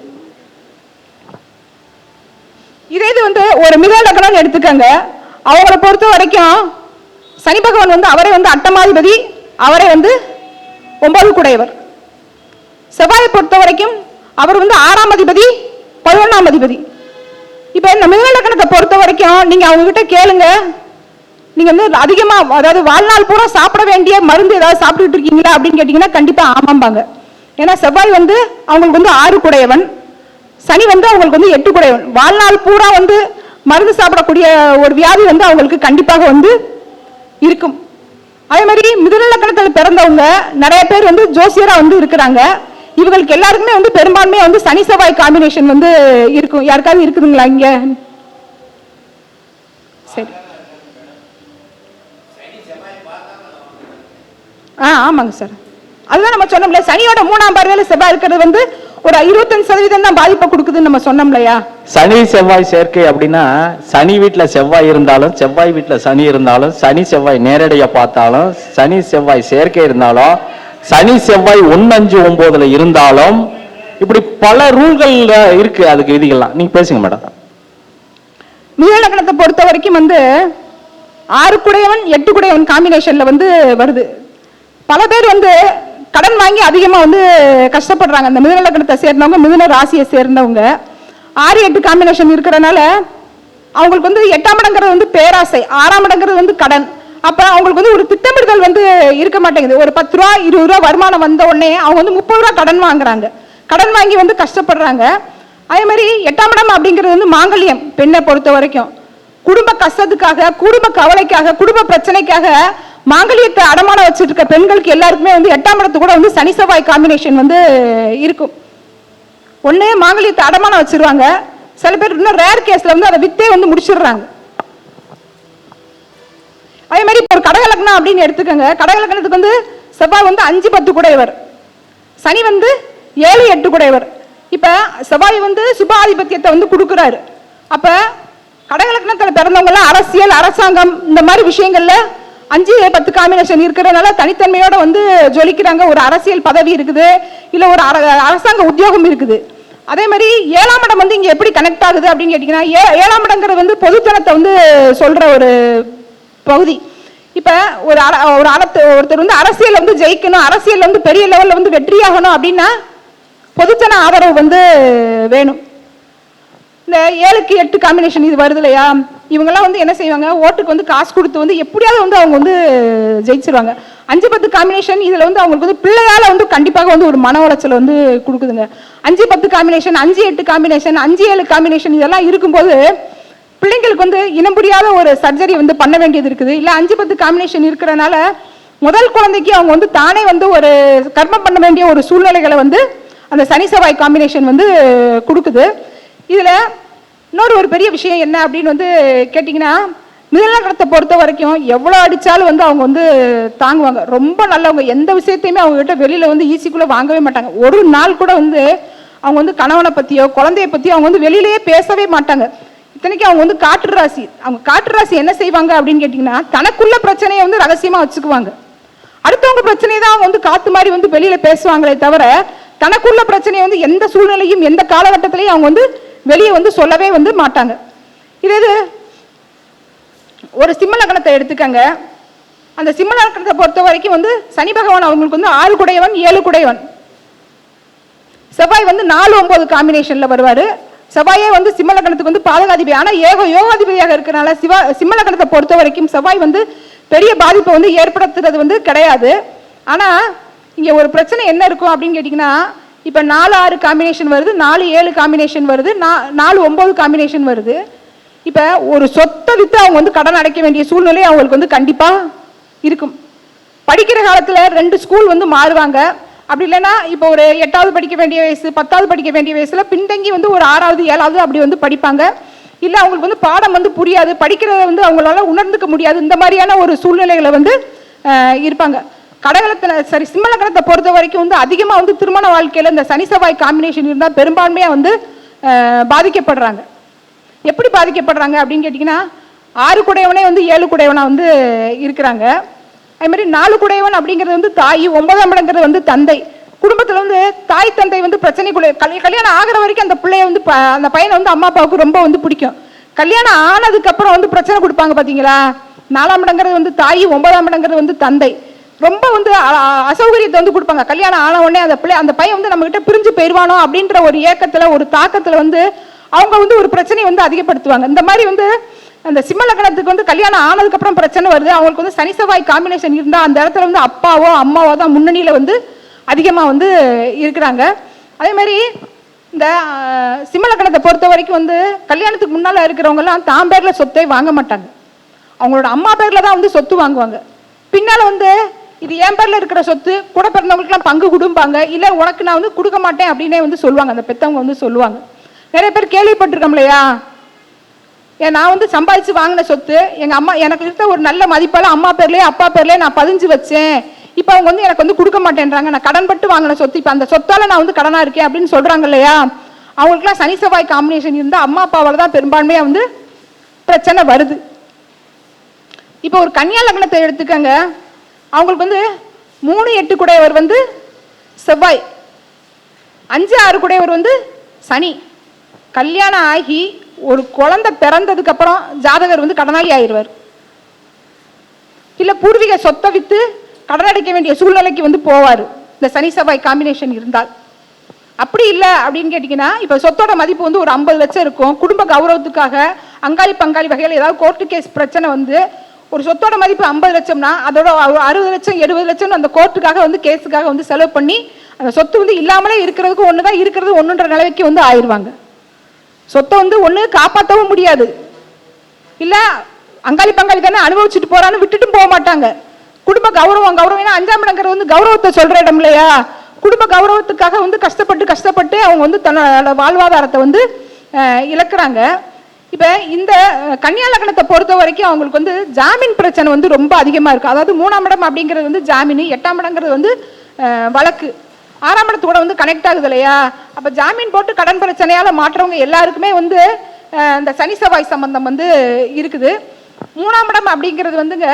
இதே இது வந்து ஒரு மிக லக்னம் எடுத்துக்கங்க. அவங்களை பொறுத்த வரைக்கும் சனி பகவான் வந்து அவரை வந்து அட்டமாதிபதி, அவரை வந்து 9 குடையவர். செவ்வாயை பொறுத்த வரைக்கும் அவர் வந்து 6ஆம் அதிபதி, 11ஆம் அதிபதி. இப்ப இந்த மிக லக்னத்தை பொறுத்த வரைக்கும் நீங்க அவங்க கிட்ட கேளுங்க, நீங்க வந்து அதிகமா அதாவது வாழ்நாள் பூரா சாப்பிட வேண்டிய மருந்து ஏதாவது சாப்பிட்டுட்டு இருக்கீங்களா அப்படின்னு கேட்டீங்கன்னா கண்டிப்பா ஆமாம்பாங்க. ஏன்னா செவ்வாய் வந்து அவங்களுக்கு வந்து 6 குடையவன், சனி வந்து அவங்களுக்கு வந்து 8 குடையவன். வாழ்நாள் பூரா வந்து மருந்து சாப்பிடக்கூடிய ஒரு வியாதி வந்து அவங்களுக்கு கண்டிப்பாக வந்து இருக்கும். அதே மாதிரி மிதுன லக்னத்தில் பிறந்தவங்க நிறைய பேர் வந்து ஜோசியரா வந்து இருக்கிறாங்க. இவங்களுக்கு எல்லாருக்குமே வந்து பெரும்பான்மையா வந்து சனி செவ்வாய் காம்பினேஷன் வந்து இருக்கும். யாருக்காவது இருக்குதுங்களா இங்க? சரி, ஆமாங்க சார். அதுதான் நம்ம சொன்னோம்ல, சனியோட 3ஆம் பார்வையில செவ்வாய் இருக்கிறது வந்து ஒரு 25% தான் பாதிப்பை கொடுக்குதுன்னு நம்ம சொன்னோம் இல்லையா? சனி செவ்வாய் சேர்க்கை அப்படின்னா சனி வீட்டுல செவ்வாய் இருந்தாலும் செவ்வாய் வீட்டுல சனி இருந்தாலும் சனி செவ்வாய் நேரடியா பார்த்தாலும் சனி செவ்வாய் சேர்க்கை இருந்தாலும் சனி செவ்வாய் 1, 5, 9 இருந்தாலும் இப்படி பல ரூல்கள் இருக்கு, அதுக்கு விதிகள்லாம். நீங்க பேசுங்க மேடம். மிதுன லக்னத்தை பொறுத்த வரைக்கும் வந்து 6 குடையவன் 8 குடையவன் காம்பினேஷன்ல வந்து வருது. பல பேர் வந்து கடன் வாங்கி அதிகமா வந்து கஷ்டப்படுறாங்க. அந்த மிதுன லக்னத்தை சேர்ந்தவங்க, மிதுன ராசியை சேர்ந்தவங்க 6, 8 காம்பினேஷன் இருக்கிறனால அவங்களுக்கு வந்து 8ஆம் இடங்கிறது வந்து பேராசை, 6ஆம் இடங்கிறது வந்து கடன். அப்ப அவங்களுக்கு வந்து ஒரு திட்டமிடுதல் வந்து இருக்க மாட்டேங்குது. ஒரு 10 ரூபா 20 ரூபா வருமானம் வந்த உடனே அவங்க வந்து 30 ரூபா கடன் வாங்குறாங்க, கடன் வாங்கி வந்து கஷ்டப்படுறாங்க. அதே மாதிரி 8ஆம் இடம் அப்படிங்கிறது வந்து மாங்கல்யம். பெண்ணை பொறுத்த வரைக்கும் குடும்ப கஷ்டத்துக்காக, குடும்ப கவலைக்காக, குடும்ப பிரச்சனைக்காக மாங்கல்யத்தை அடமான வச்சுட்டு இருக்க பெண்களுக்கு எல்லாருக்குமே வந்து 8ஆம் இடத்து கூட வந்து சனி செவ்வாய் காம்பினேஷன் வந்து இருக்கும். ஒண்ணு மாங்கல்யத்தை அடமான வச்சிருவாங்க, சில பேர் இன்னும் ரேர் கேஸ்ல வந்து அதை வித்தே வந்து முடிச்சிடுறாங்க. அதே மாதிரி இப்போ ஒரு கடக லக்னம் அப்படின்னு எடுத்துக்கோங்க. கடக லக்னத்துக்கு வந்து செவ்வாய் வந்து 5, 10 குடையவர், சனி வந்து 7, 8 குடையவர். இப்ப செவ்வாய் வந்து சுபாதிபத்தியத்தை வந்து கொடுக்குறாரு. அப்ப கடக லக்னத்தில் பிறந்தவங்க எல்லாம் அரசியல், அரசாங்கம் இந்த மாதிரி விஷயங்கள்ல 5, 10 காம்பினேஷன் இருக்கிறதுனால தனித்தன்மையோட வந்து ஜொலிக்கிறாங்க. ஒரு அரசியல் பதவி இருக்குது, இல்ல ஒரு அரசாங்க உத்தியோகம் இருக்குது. அதே மாதிரி 7ஆம் இடம் வந்து இங்க எப்படி கனெக்ட் ஆகுது அப்படின்னு கேட்டீங்கன்னா 7ஆம் இடங்கிறது வந்து பொதுத்தனத்தை வந்து சொல்ற ஒரு பகுதி. இப்ப ஒருத்தர் வந்து அரசியல் வந்து ஜெயிக்கணும், அரசியல் வந்து பெரிய லெவல்ல வந்து வெற்றியாகணும் அப்படின்னா பொதுத்தன ஆதரவு வந்து வேணும். இந்த 7க்கு 8 காம்பினேஷன் இது வருது இல்லையா, இவங்கெல்லாம் வந்து என்ன செய்வாங்க, ஓட்டுக்கு வந்து காசு கொடுத்து வந்து எப்படியாவது வந்து அவங்க வந்து ஜெயிச்சிருவாங்க. 5, 10 காம்பினேஷன் இதுல வந்து அவங்களுக்கு வந்து பிள்ளையால வந்து கண்டிப்பாக வந்து ஒரு மன உளைச்சல் வந்து கொடுக்குதுங்க. 5, 10 காம்பினேஷன், 5, 8 காம்பினேஷன், 5, 7 காம்பினேஷன் இதெல்லாம் இருக்கும்போது பிள்ளைங்களுக்கு வந்து இனம் புரியாத ஒரு சர்ஜரி வந்து பண்ண வேண்டியது இருக்குது. இல்ல 5, 10 காம்பினேஷன் இருக்கிறனால முதல் குழந்தைக்கு அவங்க வந்து தானே வந்து ஒரு கர்மம் பண்ண வேண்டிய ஒரு சூழ்நிலைகளை வந்து அந்த சனி செவ்வாய் காம்பினேஷன் வந்து கொடுக்குது. இதுல இன்னொரு பெரிய விஷயம் என்ன அப்படின்னு வந்து கேட்டீங்கன்னா, மிதுன லக்னத்தை பொறுத்த வரைக்கும் எவ்வளவு அடிச்சாலும் வந்து அவங்க வந்து தாங்குவாங்க. ரொம்ப நல்லவங்க, எந்த விஷயத்தையுமே அவங்க கிட்ட வெளியில வந்து ஈஸிக்குள்ள வாங்கவே மாட்டாங்க. ஒரு நாள் கூட வந்து அவங்க வந்து கணவனை பத்தியோ குழந்தைய பத்தியோ அவங்க வந்து வெளியிலேயே பேசவே மாட்டாங்க. இத்தனைக்கு அவங்க வந்து காற்று ராசி. அவங்க காற்று ராசி என்ன செய்வாங்க அப்படின்னு கேட்டீங்கன்னா, தனக்குள்ள பிரச்சனையை வந்து ரகசியமா வச்சுக்குவாங்க. அடுத்தவங்க பிரச்சனையை தான் அவங்க வந்து காத்து மாதிரி வந்து வெளியில பேசுவாங்களே தவிர தனக்குள்ள பிரச்சனையை வந்து எந்த சூழ்நிலையும் எந்த காலகட்டத்திலையும் அவங்க வந்து வெளியே வந்து சொல்லவே வந்து மாட்டாங்க. இது ஒரு சிம்ம லக்னத்தை எடுத்துக்கங்க. அந்த சிம்ம லக்னத்தை பொறுத்த வரைக்கும் வந்து சனி பகவான் அவங்களுக்கு வந்து 6 குடையவன் 7 குடையவன். செவ்வாய் வந்து 4, 9 காம்பினேஷன்ல வருவாரு. செவ்வாயே வந்து சிம்ம லக்னத்துக்கு வந்து பாதகாதிபதி. ஆனா யோகாதிபதியாக இருக்கிறனால சிம்ம லக்னத்தை பொறுத்த வரைக்கும் செவ்வாய் வந்து பெரிய பாதிப்பை வந்து ஏற்படுத்துறது வந்து கிடையாது. ஆனா இங்க ஒரு பிரச்சனை என்ன இருக்கும் அப்படின்னு கேட்டீங்கன்னா, இப்ப 4-6 காம்பினேஷன் வருது, 4-7 காம்பினேஷன் வருது, 4-9 காம்பினேஷன் வருது. இப்ப ஒரு சொத்தை வித்து அவங்க வந்து கடன் அடைக்க வேண்டிய சூழ்நிலை அவங்களுக்கு வந்து கண்டிப்பா இருக்கும். படிக்கிற காலத்துல 2 ஸ்கூல் வந்து மாறுவாங்க. அப்படி இல்லைன்னா இப்போ ஒரு 8வது படிக்க வேண்டிய வயசு, 10வது படிக்க வேண்டிய வயசுல பின்தங்கி வந்து ஒரு 6வது 7வது அப்படி வந்து படிப்பாங்க. இல்ல அவங்களுக்கு வந்து பாடம் வந்து புரியாது, படிக்கிறத வந்து அவங்களால உணர்ந்துக்க முடியாது. இந்த மாதிரியான ஒரு சூழ்நிலைகளை வந்து இருப்பாங்க. கடகலத்துல சிம்ம லக்னத்தை பொறுத்த வரைக்கும் வந்து அதிகமா வந்து திருமண வாழ்க்கையில இந்த சனி செவ்வாய் காம்பினேஷன் இருந்தா பெரும்பான்மையா வந்து பாதிக்கப்படுறாங்க. எப்படி பாதிக்கப்படுறாங்க அப்படின்னு கேட்டீங்கன்னா, 6 குடையவனே வந்து 7 குடையவனா வந்து இருக்கிறாங்க. அதே மாதிரி 4 குடையவன் அப்படிங்கிறது வந்து தாய், 9ஆம் இடங்கிறது வந்து தந்தை. குடும்பத்துல வந்து தாய் தந்தை வந்து பிரச்சனைக்குள்ள கல்யாணம் ஆகிற வரைக்கும் அந்த பிள்ளைய வந்து அந்த பையனை வந்து அம்மா அப்பாவுக்கு ரொம்ப வந்து பிடிக்கும். கல்யாணம் ஆனதுக்கு அப்புறம் வந்து பிரச்சனை கொடுப்பாங்க பாத்தீங்களா. 4ஆம் இடங்கிறது வந்து தாய், 9ஆம் இடங்கிறது வந்து தந்தை. ரொம்ப வந்து அசௌகரியத்தை வந்து கொடுப்பாங்க. கல்யாணம் ஆன உடனே அந்த பையன் வந்து நம்ம கிட்ட பிரிஞ்சு போயிடுவானோ அப்படின்ற ஒரு ஏக்கத்துல ஒரு தாக்கத்துல வந்து அவங்க வந்து ஒரு பிரச்சனையை வந்து அதிகப்படுத்துவாங்க. இந்த மாதிரி வந்து அந்த சிம்ம லக்னத்துக்கு வந்து கல்யாணம் ஆனதுக்கு அப்புறம் பிரச்சனை வருது. அவங்களுக்கு வந்து சனி செவ்வாய் காம்பினேஷன் இருந்தா அந்த இடத்துல வந்து அப்பாவோ அம்மாவோ தான் முன்னணியில வந்து அதிகமா வந்து இருக்கிறாங்க. அதே மாதிரி இந்த சிம்ம லக்னத்தை பொறுத்த வரைக்கும் வந்து கல்யாணத்துக்கு முன்னால இருக்கிறவங்க எல்லாம் தான் பேர்ல சொத்தை வாங்க மாட்டாங்க. அவங்களோட அம்மா பேர்ல தான் வந்து சொத்து வாங்குவாங்க. பின்னால வந்து இது என் பேர்ல இருக்கிற சொத்து, கூட பிறந்தவங்களுக்கு எல்லாம் பங்கு கொடுப்பாங்க. இல்ல உனக்கு நான் வந்து கொடுக்க மாட்டேன் அப்படின்னே வந்து சொல்லுவாங்க. அந்த பெத்தவங்க வந்து சொல்லுவாங்க. நிறைய பேர் கேள்விப்பட்டிருக்கோம் இல்லையா. நான் வந்து சம்பாதிச்சு வாங்கின சொத்து எங்க அம்மா எனக்கு இருக்க ஒரு நல்ல மதிப்பால அம்மா பேர்லயே அப்பா பேர்லயே நான் பதிஞ்சு வச்சேன். இப்ப அவங்க வந்து எனக்கு வந்து கொடுக்க மாட்டேன்றாங்க. நான் கடன் பட்டு வாங்கின சொத்து, இப்ப அந்த சொத்தால நான் வந்து கடனா இருக்கேன் அப்படின்னு சொல்றாங்க இல்லையா. அவங்களுக்குலாம் சனி செவ்வாய் காம்பினேஷன் இருந்தா அம்மா அப்பாவால தான் பெரும்பான்மையா வந்து பிரச்சனை வருது. இப்ப ஒரு கன்னியா லக்னத்தை எடுத்துக்கங்க. அவங்களுக்கு வந்து 3-8 குடையவர் வந்து செவ்வாய், 5-6 குடையவர் வந்து சனி. கல்யாணம் ஆகி ஒரு குழந்தை பிறந்ததுக்கு அப்புறம் ஜாதகர் வந்து கடனாளி ஆயிடுவார். இல்ல பூர்வீக சொத்தை வித்து கடன் அடைக்க வேண்டிய சூழ்நிலைக்கு வந்து போவார் இந்த சனி செவ்வாய் காம்பினேஷன் இருந்தால். அப்படி இல்லை அப்படின்னு கேட்டீங்கன்னா, இப்ப சொத்தோட மதிப்பு வந்து ஒரு 50 லட்சம் இருக்கும். குடும்ப கௌரவத்துக்காக அங்காளி பங்காளி வகையில் ஏதாவது கோர்ட்டு கேஸ் பிரச்சனை வந்து ஒரு சொத்தோட மதிப்பு 50 லட்சம்னா அதோட 60 லட்சம் 70 லட்சம் அந்த கோர்ட்டுக்காக வந்து கேஸுக்காக வந்து செலவு பண்ணி அந்த சொத்து வந்து இல்லாமலே இருக்கிறதுக்கு ஒண்ணுதான், இருக்கிறது ஒண்ணுன்ற நிலைக்கு வந்து ஆயிடுவாங்க. சொத்தை வந்து ஒண்ணு காப்பாற்றவும் முடியாது, இல்ல அங்காளி பங்காளி தானே அனுபவிச்சுட்டு போறான்னு விட்டுட்டும் போக மாட்டாங்க. குடும்ப கௌரவம் 5ஆம் இடங்கிறது வந்து கௌரவத்தை சொல்ற இடம் இல்லையா. குடும்ப கௌரவத்துக்காக வந்து கஷ்டப்பட்டு அவங்க வந்து தன்னோட வாழ்வாதாரத்தை வந்து இழக்கிறாங்க. இப்ப இந்த கன்னியா லக்னத்தை பொறுத்த வரைக்கும் அவங்களுக்கு வந்து ஜாமீன் பிரச்சனை வந்து ரொம்ப அதிகமா இருக்கு. அதாவது 3ஆம் இடம் அப்படிங்கிறது வந்து ஜாமீன், 8ஆம் இடங்கிறது வந்து வழக்கு, 6ஆம் இடத்தோட வந்து கனெக்ட் ஆகுது இல்லையா. அப்ப ஜாமீன் போட்டு கடன் பிரச்சனையால மாற்றவங்க எல்லாருக்குமே வந்து இந்த சனி செவ்வாய் சம்பந்தம் வந்து இருக்குது. 3ஆம் இடம் அப்படிங்கிறது வந்துங்க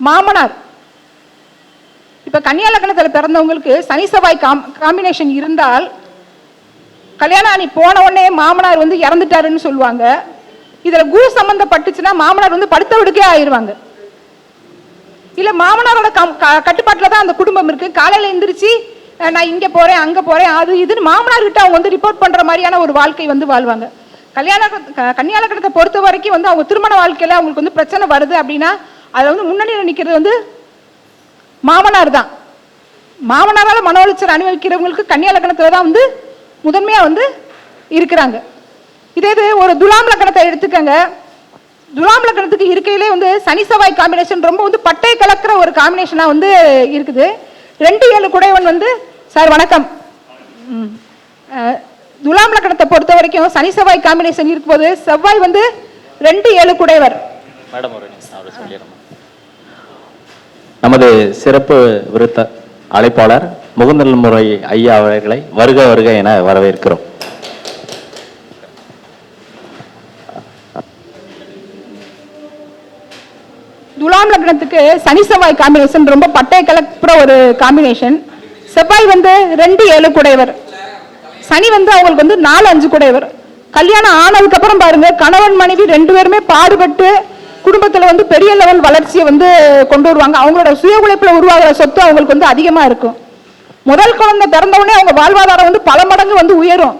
மாமனார். இப்ப கன்னியா லக்னத்துல பிறந்தவங்களுக்கு சனி செவ்வாய் காம்பினேஷன் இருந்தால் கல்யாணம் ஆனி போன உடனே மாமனார் வந்து இறந்துட்டாருன்னு சொல்லுவாங்க. இதுல குரு சம்பந்தப்பட்டுச்சுன்னா மாமனார் வந்து படுத்த விடுக்கே ஆயிடுவாங்க. இல்ல மாமனாரோட கட்டுப்பாட்டுல தான் அந்த குடும்பம் இருக்கு. காலையில எந்திரிச்சு நான் இங்க போறேன் அங்க போறேன் அது இதுன்னு மாமனார் கிட்ட அவங்க வந்து ரிப்போர்ட் பண்ற மாதிரியான ஒரு வாழ்க்கை வந்து வாழ்வாங்க. கன்னியா லக்னத்தை பொறுத்த வரைக்கும் வந்து அவங்க திருமண வாழ்க்கையில அவங்களுக்கு வந்து பிரச்சனை வருது அப்படின்னா அதுல வந்து முன்னணியில் நிக்கிறது வந்து மாமனார் தான். மாமனாரால மன உளைச்சல் அனுபவிக்கிறவங்களுக்கு கன்னியா லக்னத்துல தான் வந்து முதன்மையா வந்து இருக்கிறாங்க. இதே இது ஒரு துலாம் லக்னத்தை எடுத்துக்கங்க. துலாம் லக்னத்துக்கு இருக்கையிலே வந்து சனி செவ்வாய் காம்பினேஷன் ரொம்ப வந்து பட்டை கலக்கிற ஒரு காம்பினேஷனா வந்து இருக்குது. 2-7 குடையவன் வந்து சார் வணக்கம். துலாம் லக்னத்தை பொறுத்த வரைக்கும் சனி செவ்வாய் காம்பினேஷன் இருக்கும்போது செவ்வாய் வந்து 2-7 குடையவர். நமது சிறப்பு விருத்த அழைப்பாளர் முகுந்தல் முறை ஐயா அவர்களை வருக வருக என வரவேற்கிறோம். துலாம் லக்னத்துக்கு சனி செவ்வாய் காம்பினேஷன் ரொம்ப பட்டை கலப்புற ஒரு காம்பினேஷன். செவ்வாய் வந்து 2-7 குடையவர், சனி வந்து அவங்களுக்கு வந்து 4-5 குடையவர். கல்யாணம் ஆனதுக்கு அப்புறம் பாருங்க கணவன் மனைவி 2 பேருமே பாடுபட்டு குடும்பத்துல வந்து பெரிய லெவல் வளர்ச்சியை வந்து கொண்டு வருவாங்க. அவங்களோட சுய உழைப்புல உருவாகிற சொத்து அவங்களுக்கு வந்து அதிகமா இருக்கும். முதல் குழந்தை பிறந்தவுடனே அவங்க வாழ்வாதாரம் வந்து பல மடங்கு வந்து உயரும்.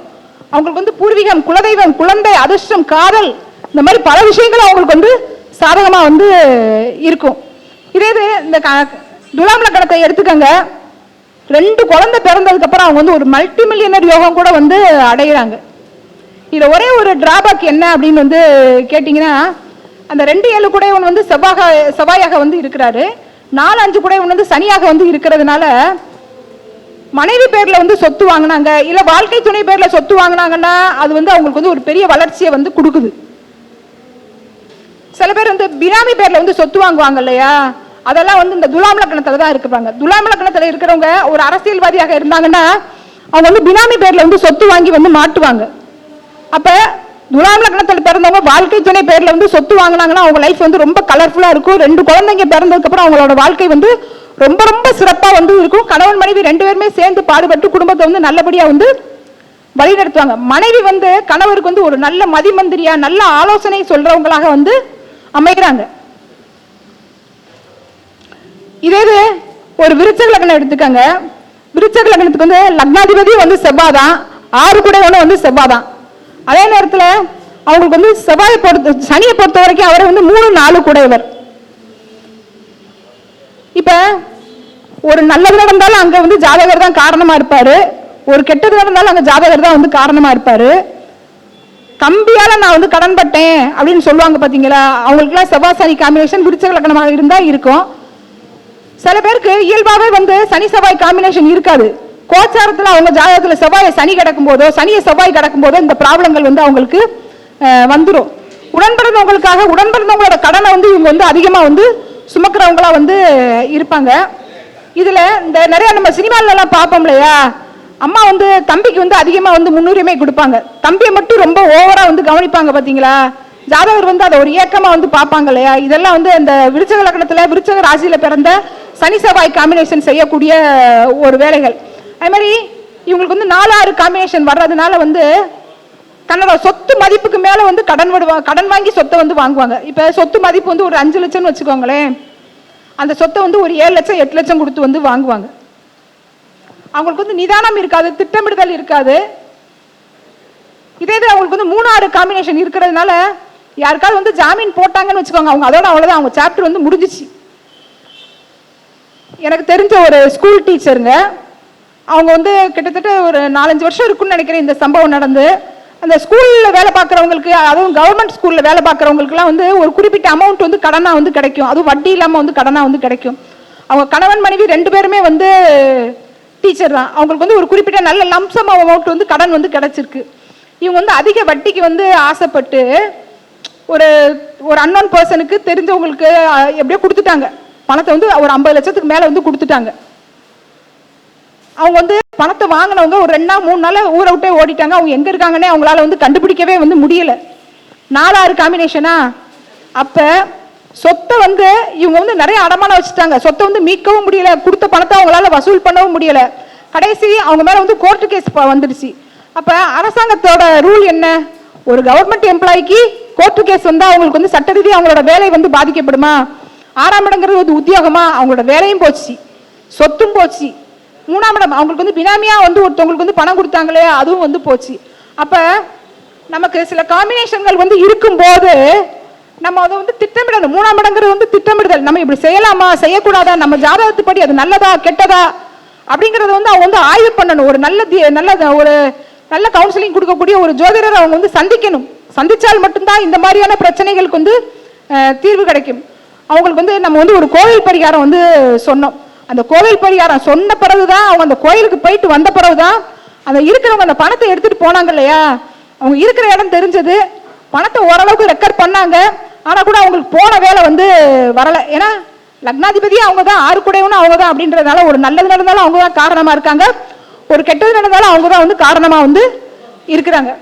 அவங்களுக்கு வந்து பூர்வீகம், குலதெய்வம், குழந்தை, அதிர்ஷ்டம், காதல், இந்த மாதிரி பல விஷயங்கள் அவங்களுக்கு வந்து சாதகமா வந்து இருக்கும். இதே இது இந்த துலாம் லக்னத்தை எடுத்துக்கங்க. 2 குழந்தை பிறந்ததுக்கு அப்புறம் அவங்க வந்து ஒரு மல்டி மில்லியனர் யோகம் கூட வந்து அடைகிறாங்க. இதுல ஒரே ஒரு டிராபேக் என்ன அப்படின்னு வந்து கேட்டீங்கன்னா, அந்த 2-7 கூடையவன் வந்து செவ்வாயாக வந்து இருக்கிறாரு. 4-5 கூடையவன் வந்து சனியாக வந்து இருக்கிறதுனால மனைவி பேர்ல வந்து சொத்து வாங்கினாங்க, இல்ல வாழ்க்கை துணை பேர்ல சொத்து வாங்கினாங்கன்னா அது வந்து அவங்களுக்கு வந்து ஒரு பெரிய வளர்ச்சியை வந்து கொடுக்குது. சில பேர் வந்து பினாமி பேர்ல வந்து சொத்து வாங்குவாங்க இல்லையா, அதெல்லாம் வந்து இந்த துலாம் லக்னத்துல தான் இருப்பாங்க. துலாம் லக்னத்துல இருக்கிறவங்க ஒரு அரசியல்வாதியாக இருந்தாங்கன்னா அவங்க வந்து பினாமி பேர்ல வந்து சொத்து வாங்கி வந்து மாட்டுவாங்க. அப்ப துலாம் லக்னத்துல பிறந்தவங்க வாழ்க்கை துணை பேர்ல வந்து சொத்து வாங்கினாங்கன்னா அவங்க லைஃப் வந்து ரொம்ப கலர்ஃபுல்லா இருக்கும். 2 குழந்தைங்க பிறந்ததுக்கு அப்புறம் அவங்களோட வாழ்க்கை வந்து ரொம்ப ரொம்ப சிறப்பா வந்து இருக்கும். கணவன் மனைவி 2 பேருமே சேர்ந்து பாடுபட்டு குடும்பத்தை வந்து நல்லபடியா வந்து வழிநடத்துவாங்க. மனைவி வந்து கணவருக்கு வந்து ஒரு நல்ல மதிமந்திரியா, நல்ல ஆலோசனை சொல்றவங்களாக வந்து அமைகிறாங்க. இதே ஒரு விருச்சக லக்னம் எடுத்துக்கங்க. விருச்சக லக்னத்துக்கு வந்து லக்னாதிபதி வந்து செவ்வாய் தான், 6 கூடையவனும் வந்து செவ்வாய் தான். அதே நேரத்தில் அவங்களுக்கு வந்து சனியை பொறுத்த வரைக்கும் அவரை வந்து 3-4 கூடையவர். இப்ப ஒரு நல்லது நடந்தாலும் அங்க வந்து ஜாதகர் தான் காரணமா இருப்பாரு, ஒரு கெட்டது நடந்தாலும் அங்க ஜாதகர் தான் வந்து காரணமா இருப்பாரு. கம்பியால நான் வந்து கடன் பட்டேன் அப்படின்னு சொல்லுவாங்க பாத்தீங்களா, அவங்களுக்குலாம் செவ்வாய் சனி காம்பினேஷன் விருச்சக லக்னமாக இருந்தா இருக்கும். சில பேருக்கு இயல்பாவே வந்து சனி செவ்வாய் காம்பினேஷன் இருக்காது. கோச்சாரத்துல அவங்க ஜாதகத்துல செவ்வாயை சனி கிடக்கும் போதோ சனியை செவ்வாய் கிடக்கும் போதோ இந்த ப்ராப்ளங்கள் வந்து அவங்களுக்கு வந்துடும். உடன்பிறந்தவங்களோட கடனை வந்து இவங்க வந்து அதிகமா வந்து சுமக்கிறவங்களா வந்து இருப்பாங்க. இதுல இந்த நிறைய நம்ம சினிமால எல்லாம் பார்ப்போம் இல்லையா, அம்மா வந்து தம்பிக்கு வந்து அதிகமா வந்து முன்னுரிமை கொடுப்பாங்க, தம்பியை மட்டும் ரொம்ப ஓவரா வந்து கவனிப்பாங்க பாத்தீங்களா. ஜாதகர் வந்து அதை ஒரு ஏக்கமா வந்து பார்ப்பாங்க இல்லையா. இதெல்லாம் வந்து இந்த விருச்சக லக்னத்துல விருச்சக ராசியில பிறந்த சனி செவ்வாய் காம்பினேஷன் செய்யக்கூடிய ஒரு வேலைகள். அதே மாதிரி இவங்களுக்கு வந்து 4-6 காம்பினேஷன் வர்றதுனால வந்து தன்னோட சொத்து மதிப்புக்கு மேல வந்து கடன் வாங்கி சொத்தை வந்து வாங்குவாங்க. இப்ப சொத்து மதிப்பு வந்து ஒரு 5 லட்சம்னு வச்சுக்கோங்களேன், அந்த சொத்தை வந்து ஒரு 7 லட்சம் 8 லட்சம் கொடுத்து வந்து வாங்குவாங்க. அவங்களுக்கு வந்து நிதானம் இருக்காது, திட்டமிடுதல் இருக்காது. இதே அவங்களுக்கு வந்து 3-6 காம்பினேஷன் இருக்கிறதுனால யாருக்காவது வந்து ஜாமீன் போட்டாங்கன்னு வச்சுக்கோங்க, அவங்க அதோட அவ்வளவுதான், அவங்க சாப்டர் வந்து முடிஞ்சிச்சு. எனக்கு தெரிஞ்ச ஒரு ஸ்கூல் டீச்சருங்க, அவங்க வந்து கிட்டத்தட்ட ஒரு 4-5 வருஷம் இருக்குன்னு நினைக்கிறேன் இந்த சம்பவம் நடந்து. அந்த ஸ்கூல்ல வேலை பார்க்குறவங்களுக்கு, அதுவும் கவர்மெண்ட் ஸ்கூல்ல வேலை பார்க்குறவங்களுக்குலாம் வந்து ஒரு குறிப்பிட்ட அமௌண்ட் வந்து கடனா வந்து கிடைக்கும், அதுவும் வட்டி இல்லாம வந்து கடனா வந்து கிடைக்கும். அவங்க கணவன் மனைவி 2 பேருமே வந்து டீச்சர் தான், அவங்களுக்கு வந்து ஒரு குறிப்பிட்ட நல்ல லம்சம் அமௌண்ட் வந்து கடன் வந்து கிடைச்சிருக்கு. இவங்க வந்து அதிக வட்டிக்கு வந்து ஆசைப்பட்டு ஒரு அன்னோன் பர்சனுக்கு தெரிஞ்சவங்களுக்கு எப்படியோ கொடுத்துட்டாங்க பணத்தை, வந்து ஒரு 50 லட்சத்துக்கு மேல வந்து கொடுத்துட்டாங்க. அவங்க வந்து பணத்தை வாங்கினவங்க ஒரு 2 நாள் 3 நாள் ஊரை விட்டே ஓடிட்டாங்க. அவங்க எங்க இருக்காங்கன்னே அவங்களால வந்து கண்டுபிடிக்கவே வந்து முடியல. 4-6 காம்பினேஷனா. அப்ப சொத்தை வந்து இவங்க வந்து நிறைய அடமானம் வச்சுட்டாங்க, சொத்தை வந்து மீட்கவும் முடியல, கொடுத்த பணத்தை அவங்களால வசூல் பண்ணவும் முடியல. கடைசி அவங்க மேல வந்து கோர்ட்டு கேஸ் வந்துடுச்சு. அப்ப அரசாங்கத்தோட ரூல் என்ன, ஒரு கவர்மெண்ட் எம்ப்ளாய்க்கு கோர்ட்டு கேஸ் வந்தா அவங்களுக்கு வந்து சட்ட ரீதியாக அவங்களோட வேலை வந்து பாதிக்கப்படுமா. 6ஆம் இடங்கிறது வந்து உத்தியோகமா, அவங்களோட வேலையும் போச்சு, சொத்தும் போச்சு. 3ஆம் இடம் அவங்களுக்கு வந்து பினாமியா வந்து ஒருத்தவங்களுக்கு வந்து பணம் கொடுத்தாங்களே, அதுவும் வந்து போச்சு. அப்ப நமக்கு சில காம்பினேஷன்கள் வந்து இருக்கும்போது நம்ம அதை வந்து திட்டமிடணும். 3ஆம் இடங்கிறது வந்து திட்டமிடுதல், நம்ம இப்படி செய்யலாமா செய்யக்கூடாதா, நம்ம ஜாதகத்துப்படி அது நல்லதா கெட்டதா அப்படிங்கறத வந்து அவங்க வந்து ஆய்வு பண்ணணும். ஒரு நல்ல கவுன்சிலிங் கொடுக்கக்கூடிய ஒரு ஜோதிடர் அவங்க வந்து சந்திக்கணும். சந்திச்சால் மட்டும்தான் இந்த மாதிரியான பிரச்சனைகளுக்கு வந்து தீர்வு கிடைக்கும். அவங்களுக்கு வந்து நம்ம வந்து ஒரு கோவில் பரிகாரம் வந்து சொன்னோம். அந்த கோவில் பரிகாரம் சொன்ன பிறகுதான், அவங்க அந்த கோயிலுக்கு போயிட்டு வந்த பிறகுதான் அந்த இருக்கிறவங்க அந்த பணத்தை எடுத்துட்டு போனாங்க இல்லையா, அவங்க இருக்கிற இடம் தெரிஞ்சது, பணத்தை ஓரளவுக்கு ரெக்கார்ட் பண்ணாங்க. ஆனா கூட அவங்களுக்கு போன வேலை வந்து வரல. ஏன்னா லக்னாதிபதியே அவங்க தான், 6 கூடையவனும் அவங்க தான் அப்படின்றதுனால ஒரு நல்லது நடந்தாலும் அவங்க தான் காரணமா இருக்காங்க, ஒரு கெட்டது நடந்தாலும் அவங்க தான் வந்து காரணமா வந்து இருக்கிறாங்க.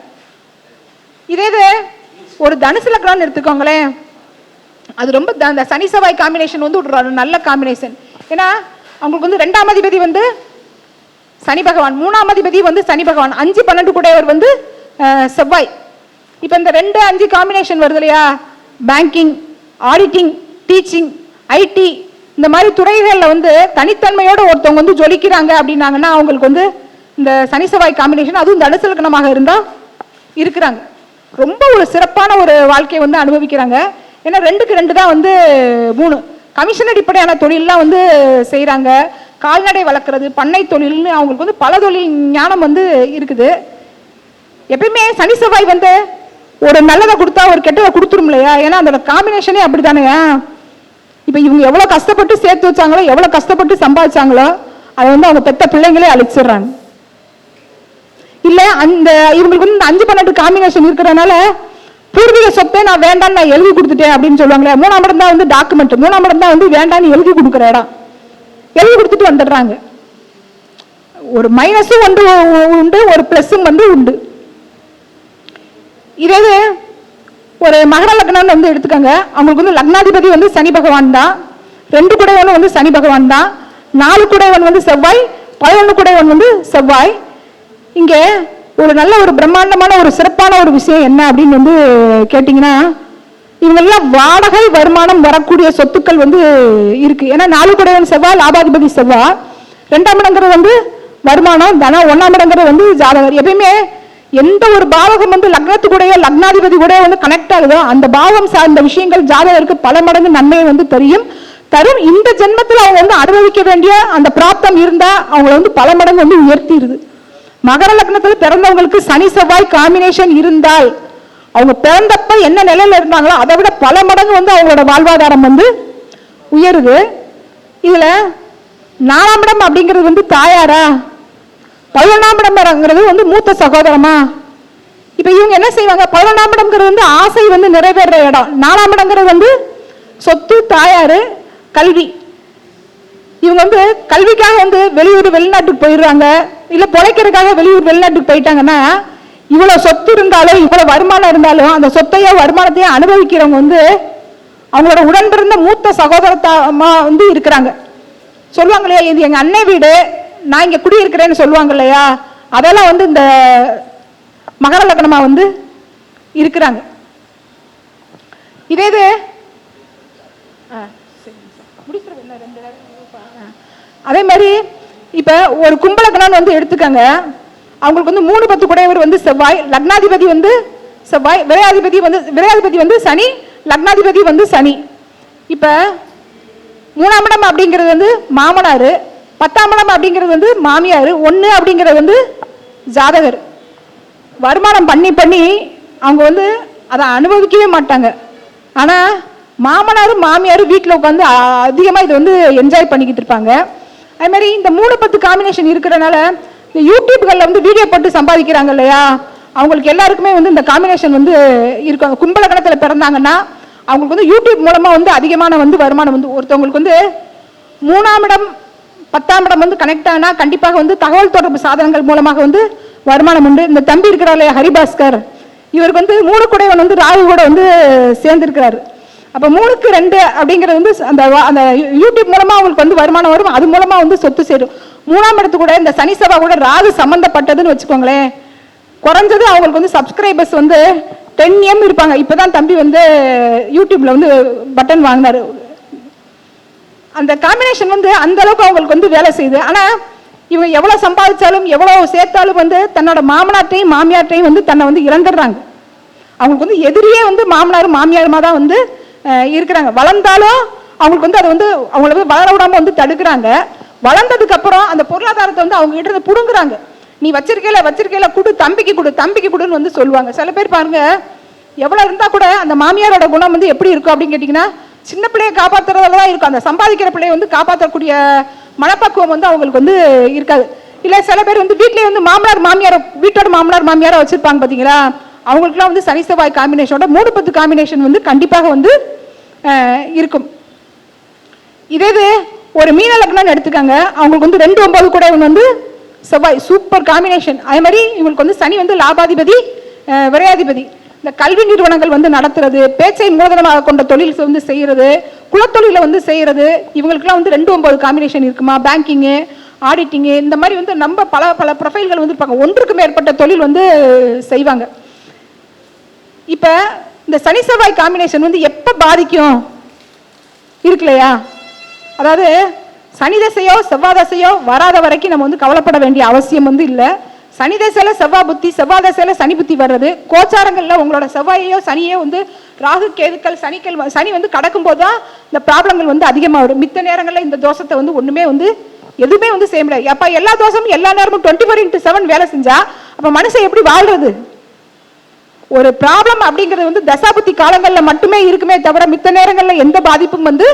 இதே ஒரு தனுசு லக்னம்னு எடுத்துக்கோங்களேன், அது ரொம்ப அந்த சனி செவ்வாய் காம்பினேஷன் வந்து ஒரு நல்ல காம்பினேஷன். ஏன்னா அவங்களுக்கு வந்து 2ஆம் அதிபதி வந்து சனி பகவான், 3ஆம் அதிபதி வந்து சனி பகவான், 5-12 கூடையவர் வந்து செவ்வாய். இப்ப இந்த 2-5 காம்பினேஷன் வருது இல்லையா, பேங்கிங், ஆடிட்டிங், டீச்சிங், ஐடி இந்த மாதிரி துறைகளில் வந்து தனித்தன்மையோட ஒருத்தவங்க வந்து ஜொலிக்கிறாங்க அப்படின்னாங்கன்னா அவங்களுக்கு வந்து இந்த சனி செவ்வாய் காம்பினேஷன், அதுவும் தனுசு லக்னமாக இருந்தால் இருக்கிறாங்க. ரொம்ப ஒரு சிறப்பான ஒரு வாழ்க்கையை வந்து அனுபவிக்கிறாங்க. ஏன்னா 2க்கு 2 தான் வந்து 3 கமிஷன் அடிப்படையான தொழிலெலாம் வந்து செய்கிறாங்க. கால்நடை வளர்க்குறது, பண்ணை தொழில்னு அவங்களுக்கு வந்து பல தொழில் ஞானம் வந்து இருக்குது. எப்பயுமே சனி செவ்வாய் வந்து ஒரு நல்லதை கொடுத்தா ஒரு கெட்டதை கொடுத்துரும் இல்லையா? ஏன்னா அதோட காம்பினேஷனே அப்படி தானே. இப்போ இவங்க எவ்வளோ கஷ்டப்பட்டு சேர்த்து வச்சாங்களோ, எவ்வளோ கஷ்டப்பட்டு சம்பாதிச்சாங்களோ, அதை வந்து அவங்க பெத்த பிள்ளைங்களே அழிச்சிடுறாங்க. இல்லை அந்த இவங்களுக்கு வந்து 5-12 காம்பினேஷன் இருக்கிறதுனால பூர்வீக சொத்தை நான் வேண்டான்னு நான் எழுதி கொடுத்துட்டேன் அப்படின்னு சொல்லுவாங்களே. 3ஆம் இடம் தான் வந்து டாக்குமெண்ட், 3ஆம் இடம் தான் வந்து வேண்டான்னு எழுதி கொடுக்குற இடம். எழுதி கொடுத்துட்டு வந்துடுறாங்க. ஒரு மைனஸும் வந்து உண்டு, ஒரு பிளஸும் வந்து உண்டு. இதே ஒரு மகர லக்னம் வந்து எடுத்துக்கோங்க. அவங்களுக்கு வந்து லக்னாதிபதி வந்து சனி பகவான் தான். 2 குடைவன் வந்து சனி பகவான் தான். 4 குடைவன் வந்து செவ்வாய், 11 குடைவன் வந்து செவ்வாய். இங்கே ஒரு நல்ல ஒரு பிரம்மாண்டமான ஒரு சிறப்பான ஒரு விஷயம் என்ன அப்படின்னு வந்து கேட்டிங்கன்னா, இவங்கெல்லாம் வாடகை வருமானம் வரக்கூடிய சொத்துக்கள் வந்து இருக்கு. ஏன்னா 4 குடைவன் செவ்வாய், லாபாதிபதி செவ்வாய். 2ஆம் இடங்கிறது வந்து வருமானம் தனம், 1ஆம் இடங்கிறது வந்து ஜாதகர். எப்பயுமே எந்த ஒரு பாவகம் வந்து லக்னத்துக்குடைய லக்னாதிபதி கூட வந்து கனெக்ட் ஆகுதோ அந்த பாவம் சார்ந்த விஷயங்கள் ஜாதகருக்கு பல மடங்கு நன்மையை வந்து தரும். இந்த ஜென்மத்தில் அவங்க வந்து அனுபவிக்க வேண்டிய அந்த பிராப்தம் இருந்தா அவங்களை வந்து பல மடங்கு வந்து உயர்த்திடுது. மகர லக்னத்தில் பிறந்தவங்களுக்கு சனி செவ்வாய் காம்பினேஷன் இருந்தால் அவங்க பிறந்தப்ப என்ன நிலையில இருந்தாங்களோ அதை விட பல மடங்கு வந்து அவங்களோட வாழ்வாதாரம் வந்து உயருது. இதுல 4ஆம் இடம் அப்படிங்கிறது வந்து தாயாரா, 11ஆம் இடம்ங்கிறது வந்து மூத்த சகோதரமா. இப்ப இவங்க என்ன செய்வாங்க, 11ஆம் இடம்ங்கிறது வந்து ஆசை வந்து நிறைவேற இடம், 4ஆம் இடம்ங்கிறது வந்து சொத்து, தாயாரு, கல்வி. இவங்க வந்து கல்விக்காக வந்து வெளியூர் வெளிநாட்டுக்கு போயிடுறாங்க, இல்ல பொழைக்கிறதுக்காக வெளியூர் வெளிநாட்டுக்கு போயிட்டாங்கன்னா இவ்வளவு சொத்து இருந்தாலும் இவ்வளவு வருமானம் இருந்தாலும் அந்த சொத்தையோ வருமானத்தையோ அனுபவிக்கிறவங்க வந்து அவங்களோட உடன் பிறந்த மூத்த சகோதரத்தமா வந்து இருக்கிறாங்க. சொல்லுவாங்க இல்லையா, இது எங்க அண்ணன் வீடு, நான் இங்க குடியிருக்கிறேன்னு சொல்லுவாங்க இல்லையா, அதெல்லாம் வந்து இந்த மகர லக்னமா வந்து இருக்கிறாங்க. இதே இது அதே மாதிரி இப்ப ஒரு கும்பலக்னம் வந்து எடுத்துக்கங்க. அவங்களுக்கு வந்து 3-10 குடையவர் வந்து செவ்வாய், லக்னாதிபதி வந்து செவ்வாய், விரையாதிபதி வந்து சனி, லக்னாதிபதி வந்து சனி. இப்ப 3ஆம் இடம் அப்படிங்கிறது வந்து மாமனாரு, 10ஆம் இடம் அப்படிங்கிறது வந்து மாமியார், 1 அப்படிங்கிறது வந்து ஜாதகர். வருமானம் பண்ணி அவங்க வந்து அதை அனுபவிக்கவே மாட்டாங்க. ஆனா மாமனாரும் மாமியாரும் வீட்டில் உட்காந்து அதிகமாக இதை வந்து என்ஜாய் பண்ணிக்கிட்டு இருப்பாங்க. அதே மாதிரி இந்த 3-10 காம்பினேஷன் இருக்கிறனால இந்த யூடியூப்களில் வந்து வீடியோ போட்டு சம்பாதிக்கிறாங்க இல்லையா, அவங்களுக்கு எல்லாருக்குமே வந்து இந்த காம்பினேஷன் வந்து இருக்கும். கும்பலக்கணத்தில் பிறந்தாங்கன்னா அவங்களுக்கு வந்து யூடியூப் மூலமாக வந்து அதிகமான வந்து வருமானம் வந்து, ஒருத்தவங்களுக்கு வந்து 3ஆம் இடம் 10ஆம் இடம் வந்து கனெக்ட் ஆனா கண்டிப்பாக வந்து தகவல் தொடர்பு சாதனங்கள் மூலமாக வந்து வருமானம் உண்டு. இந்த தம்பி இருக்கிறார் இல்லையா ஹரிபாஸ்கர், இவருக்கு வந்து 3 குடைவன் வந்து ராகு கூட வந்து சேர்ந்திருக்கிறாரு. அப்ப 3க்கு 2 அப்படிங்கிறது வந்து அந்த யூடியூப் மூலமா அவங்களுக்கு வந்து வருமானம் வரும், அது மூலமா வந்து சொத்து சேரும். 3ஆம் இடத்து கூட இந்த சனி செவ்வாய் கூட ராகு சம்பந்தப்பட்டதுன்னு வச்சுக்கோங்களேன், குறைஞ்சது அவங்களுக்கு வந்து சப்ஸ்கிரைபர்ஸ் வந்து 10M இருப்பாங்க. இப்பதான் தம்பி வந்து யூடியூப்ல வந்து பட்டன் வாங்கினாரு. அந்த காம்பினேஷன் வந்து அந்த அளவுக்கு அவங்களுக்கு வந்து வேலை செய்யுது. ஆனா இவங்க எவ்வளவு சம்பாதிச்சாலும் எவ்வளவு சேர்த்தாலும் வந்து தன்னோட மாமனாட்டையும் மாமியார்ட்டையும் வந்து தன்னை வந்து இழந்துடுறாங்க. அவங்களுக்கு வந்து எதிரியே வந்து மாமனாரும் மாமியாருமா தான் வந்து இருக்கிறாங்க. வளர்ந்தாலும் அவங்களுக்கு வந்து அதை வந்து அவங்கள வந்து வளர விடாம வந்து தடுக்கிறாங்க. வளர்ந்ததுக்கு அப்புறம் அந்த பொருளாதாரத்தை வந்து அவங்க கிட்ட இருந்து புடுங்குறாங்க. நீ வச்சிருக்கேல குடு, தம்பிக்கு குடுன்னு வந்து சொல்லுவாங்க. சில பேர் பாருங்க, எவ்வளவு இருந்தா கூட அந்த மாமியாரோட குணம் வந்து எப்படி இருக்கும் அப்படின்னு கேட்டீங்கன்னா, சின்ன பிள்ளையை காப்பாற்றுறதுல தான் இருக்கும். அந்த சம்பாதிக்கிற பிள்ளையை வந்து காப்பாற்றக்கூடிய மனப்பக்குவம் வந்து அவங்களுக்கு வந்து இருக்காது. இல்லை சில பேர் வந்து வீட்லேயே வந்து வீட்டோட மாமனார் மாமியாரை வச்சிருப்பாங்க பார்த்தீங்களா, அவங்களுக்குலாம் வந்து சனி செவ்வாய் காம்பினேஷனோட 3-10 காம்பினேஷன் வந்து கண்டிப்பாக வந்து இருக்கும். இதே ஒரு மீன லக்னம் எடுத்துக்காங்க, அவங்களுக்கு வந்து 2-9 கூட இவங்க வந்து செவ்வாய் சூப்பர் காம்பினேஷன். அதே மாதிரி இவங்களுக்கு வந்து சனி வந்து லாபாதிபதி, விரையாதிபதி. இந்த கல்வி நிறுவனங்கள் வந்து நடத்துறது, பேச்சை மூலதனமாக கொண்ட தொழில் வந்து செய்யறது, குலத்தொழில வந்து செய்யறது, இவங்களுக்குலாம் வந்து 2-9 காம்பினேஷன் இருக்குமா. பேங்கிங்கு, ஆடிட்டிங்கு, இந்த மாதிரி வந்து நம்ம பல ப்ரொஃபைல்கள் வந்து இருப்பாங்க. 1க்கு மேற்பட்ட தொழில் வந்து செய்வாங்க. இப்ப இந்த சனி செவ்வாய் காம்பினேஷன் வந்து எப்ப பாதிக்கும் இருக்கு இல்லையா, அதாவது சனி தசையோ செவ்வாய் தசையோ வராத வரைக்கும் நம்ம வந்து கவலைப்பட வேண்டிய அவசியம் வந்து இல்லை. சனி தசையில செவ்வாய் புத்தி, செவ்வாய் தசையில சனி புத்தி வர்றது, கோச்சாரங்கள்ல உங்களோட செவ்வாயையோ சனியோ வந்து ராகு கேதுக்கள் சனி வந்து கடக்கும் போதுதான் இந்த ப்ராப்ளங்கள் வந்து அதிகமாக வரும். மித்த நேரங்களில் இந்த தோஷத்தை வந்து ஒண்ணுமே வந்து எதுவுமே வந்து செய்ய முடியாது. அப்ப எல்லா தோஷமும் எல்லா நேரமும் 24/7 வேலை செஞ்சா அப்ப மனுஷன் எப்படி வாழ்றது? ஒரு ப்ராப்ளம் அப்படிங்கிறது வந்து தசாபுத்தி காலங்களில் மட்டுமே இருக்குமே தவிர மித்த நேரங்களில் எந்த பாதிப்பும் வந்து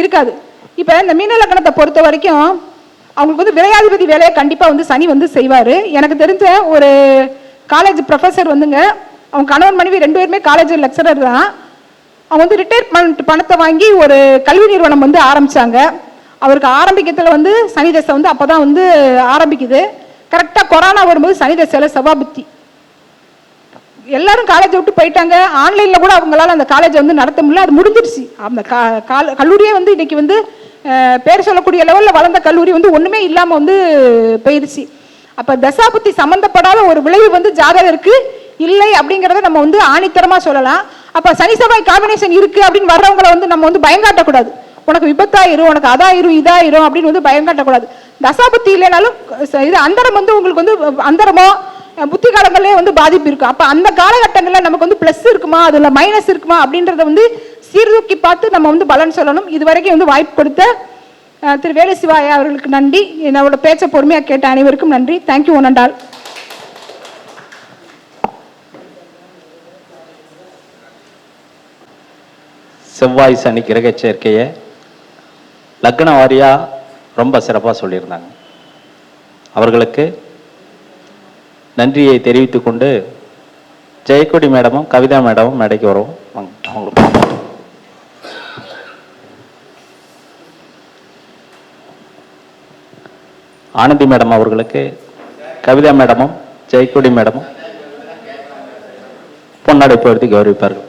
இருக்காது. இப்ப இந்த மீன லக்னத்தை பொறுத்த வரைக்கும் அவங்களுக்கு வந்து விரையாதிபதி வேலையை கண்டிப்பா வந்து சனி வந்து செய்வாரு. எனக்கு தெரிஞ்ச ஒரு காலேஜ் ப்ரொஃபஸர் வந்துங்க, அவங்க கணவன் மனைவி 2 பேருமே காலேஜ் லெக்சரர் தான். அவங்க வந்து ரிட்டையர்மெண்ட் பணத்தை வாங்கி ஒரு கல்வி நிறுவனம் வந்து ஆரம்பிச்சாங்க. அவருக்கு ஆரம்பிக்கிறதுல வந்து சனி தசை வந்து அப்பதான் வந்து ஆரம்பிக்குது. கரெக்டா கொரோனா வரும்போது சனி தசையில செவ்வாய் புத்தி, எல்லாரும் காலேஜ் விட்டு போயிட்டாங்க. ஆன்லைன்ல கூட அவங்களால அந்த காலேஜை வந்து நடத்த முடியல, அது முடிஞ்சிருச்சு. அந்த கல்லூரியே வந்து இன்னைக்கு வந்து பேர் சொல்லக்கூடிய லெவலில் வளர்ந்த கல்லூரி வந்து ஒண்ணுமே இல்லாம வந்து போயிடுச்சு. அப்ப தசாபுத்தி சம்பந்தப்படாத ஒரு விளைவு வந்து ஜாதகருக்கு இல்லை அப்படிங்கிறத நம்ம வந்து ஆணித்தரமா சொல்லலாம். அப்ப சனி செவ்வாய் காம்பினேஷன் இருக்கு அப்படின்னு வர்றவங்களை வந்து நம்ம வந்து பயங்காட்டக்கூடாது. உனக்கு விபத்தாயிரும், உனக்கு அதாயிரும் இதாயிரும் அப்படின்னு வந்து பயங்காட்டக்கூடாது. தசாபுத்தி இல்லைனாலும் இது அந்தரம் வந்து உங்களுக்கு வந்து அந்தரமோ புத்தி காலங்களே வந்து பாதிப்பு இருக்கும். அப்ப அந்த காலகட்டங்களில் நமக்கு வந்து பிளஸ் இருக்குமா அதுல மைனஸ் இருக்குமா அப்படின்றத வந்து சீர்தூக்கி பார்த்து நம்ம வந்து பலன் சொல்லணும். இதுவரைக்கும் வந்து வாய்ப்பு கொடுத்த திரு வேலு சிவாயா அவர்களுக்கு நன்றி. என்னோட பேச்சை பொறுமையா கேட்ட அனைவருக்கும் நன்றி. Thank you one and all. செவ்வாய் சனி கிரக சேர்க்கையை லக்ன வாரியா ரொம்ப சிறப்பாக சொல்லியிருந்தாங்க. அவர்களுக்கு நன்றியை தெரிவித்துக் கொண்டு ஜெயக்கொடி மேடமும் கவிதா மேடமும் மேடைக்கு வரும். அவங்களுக்கு ஆனந்தி மேடம் அவர்களுக்கு கவிதா மேடமும் ஜெயக்கொடி மேடமும் பொன்னாடை போர்த்தி கௌரவிப்பார்கள்.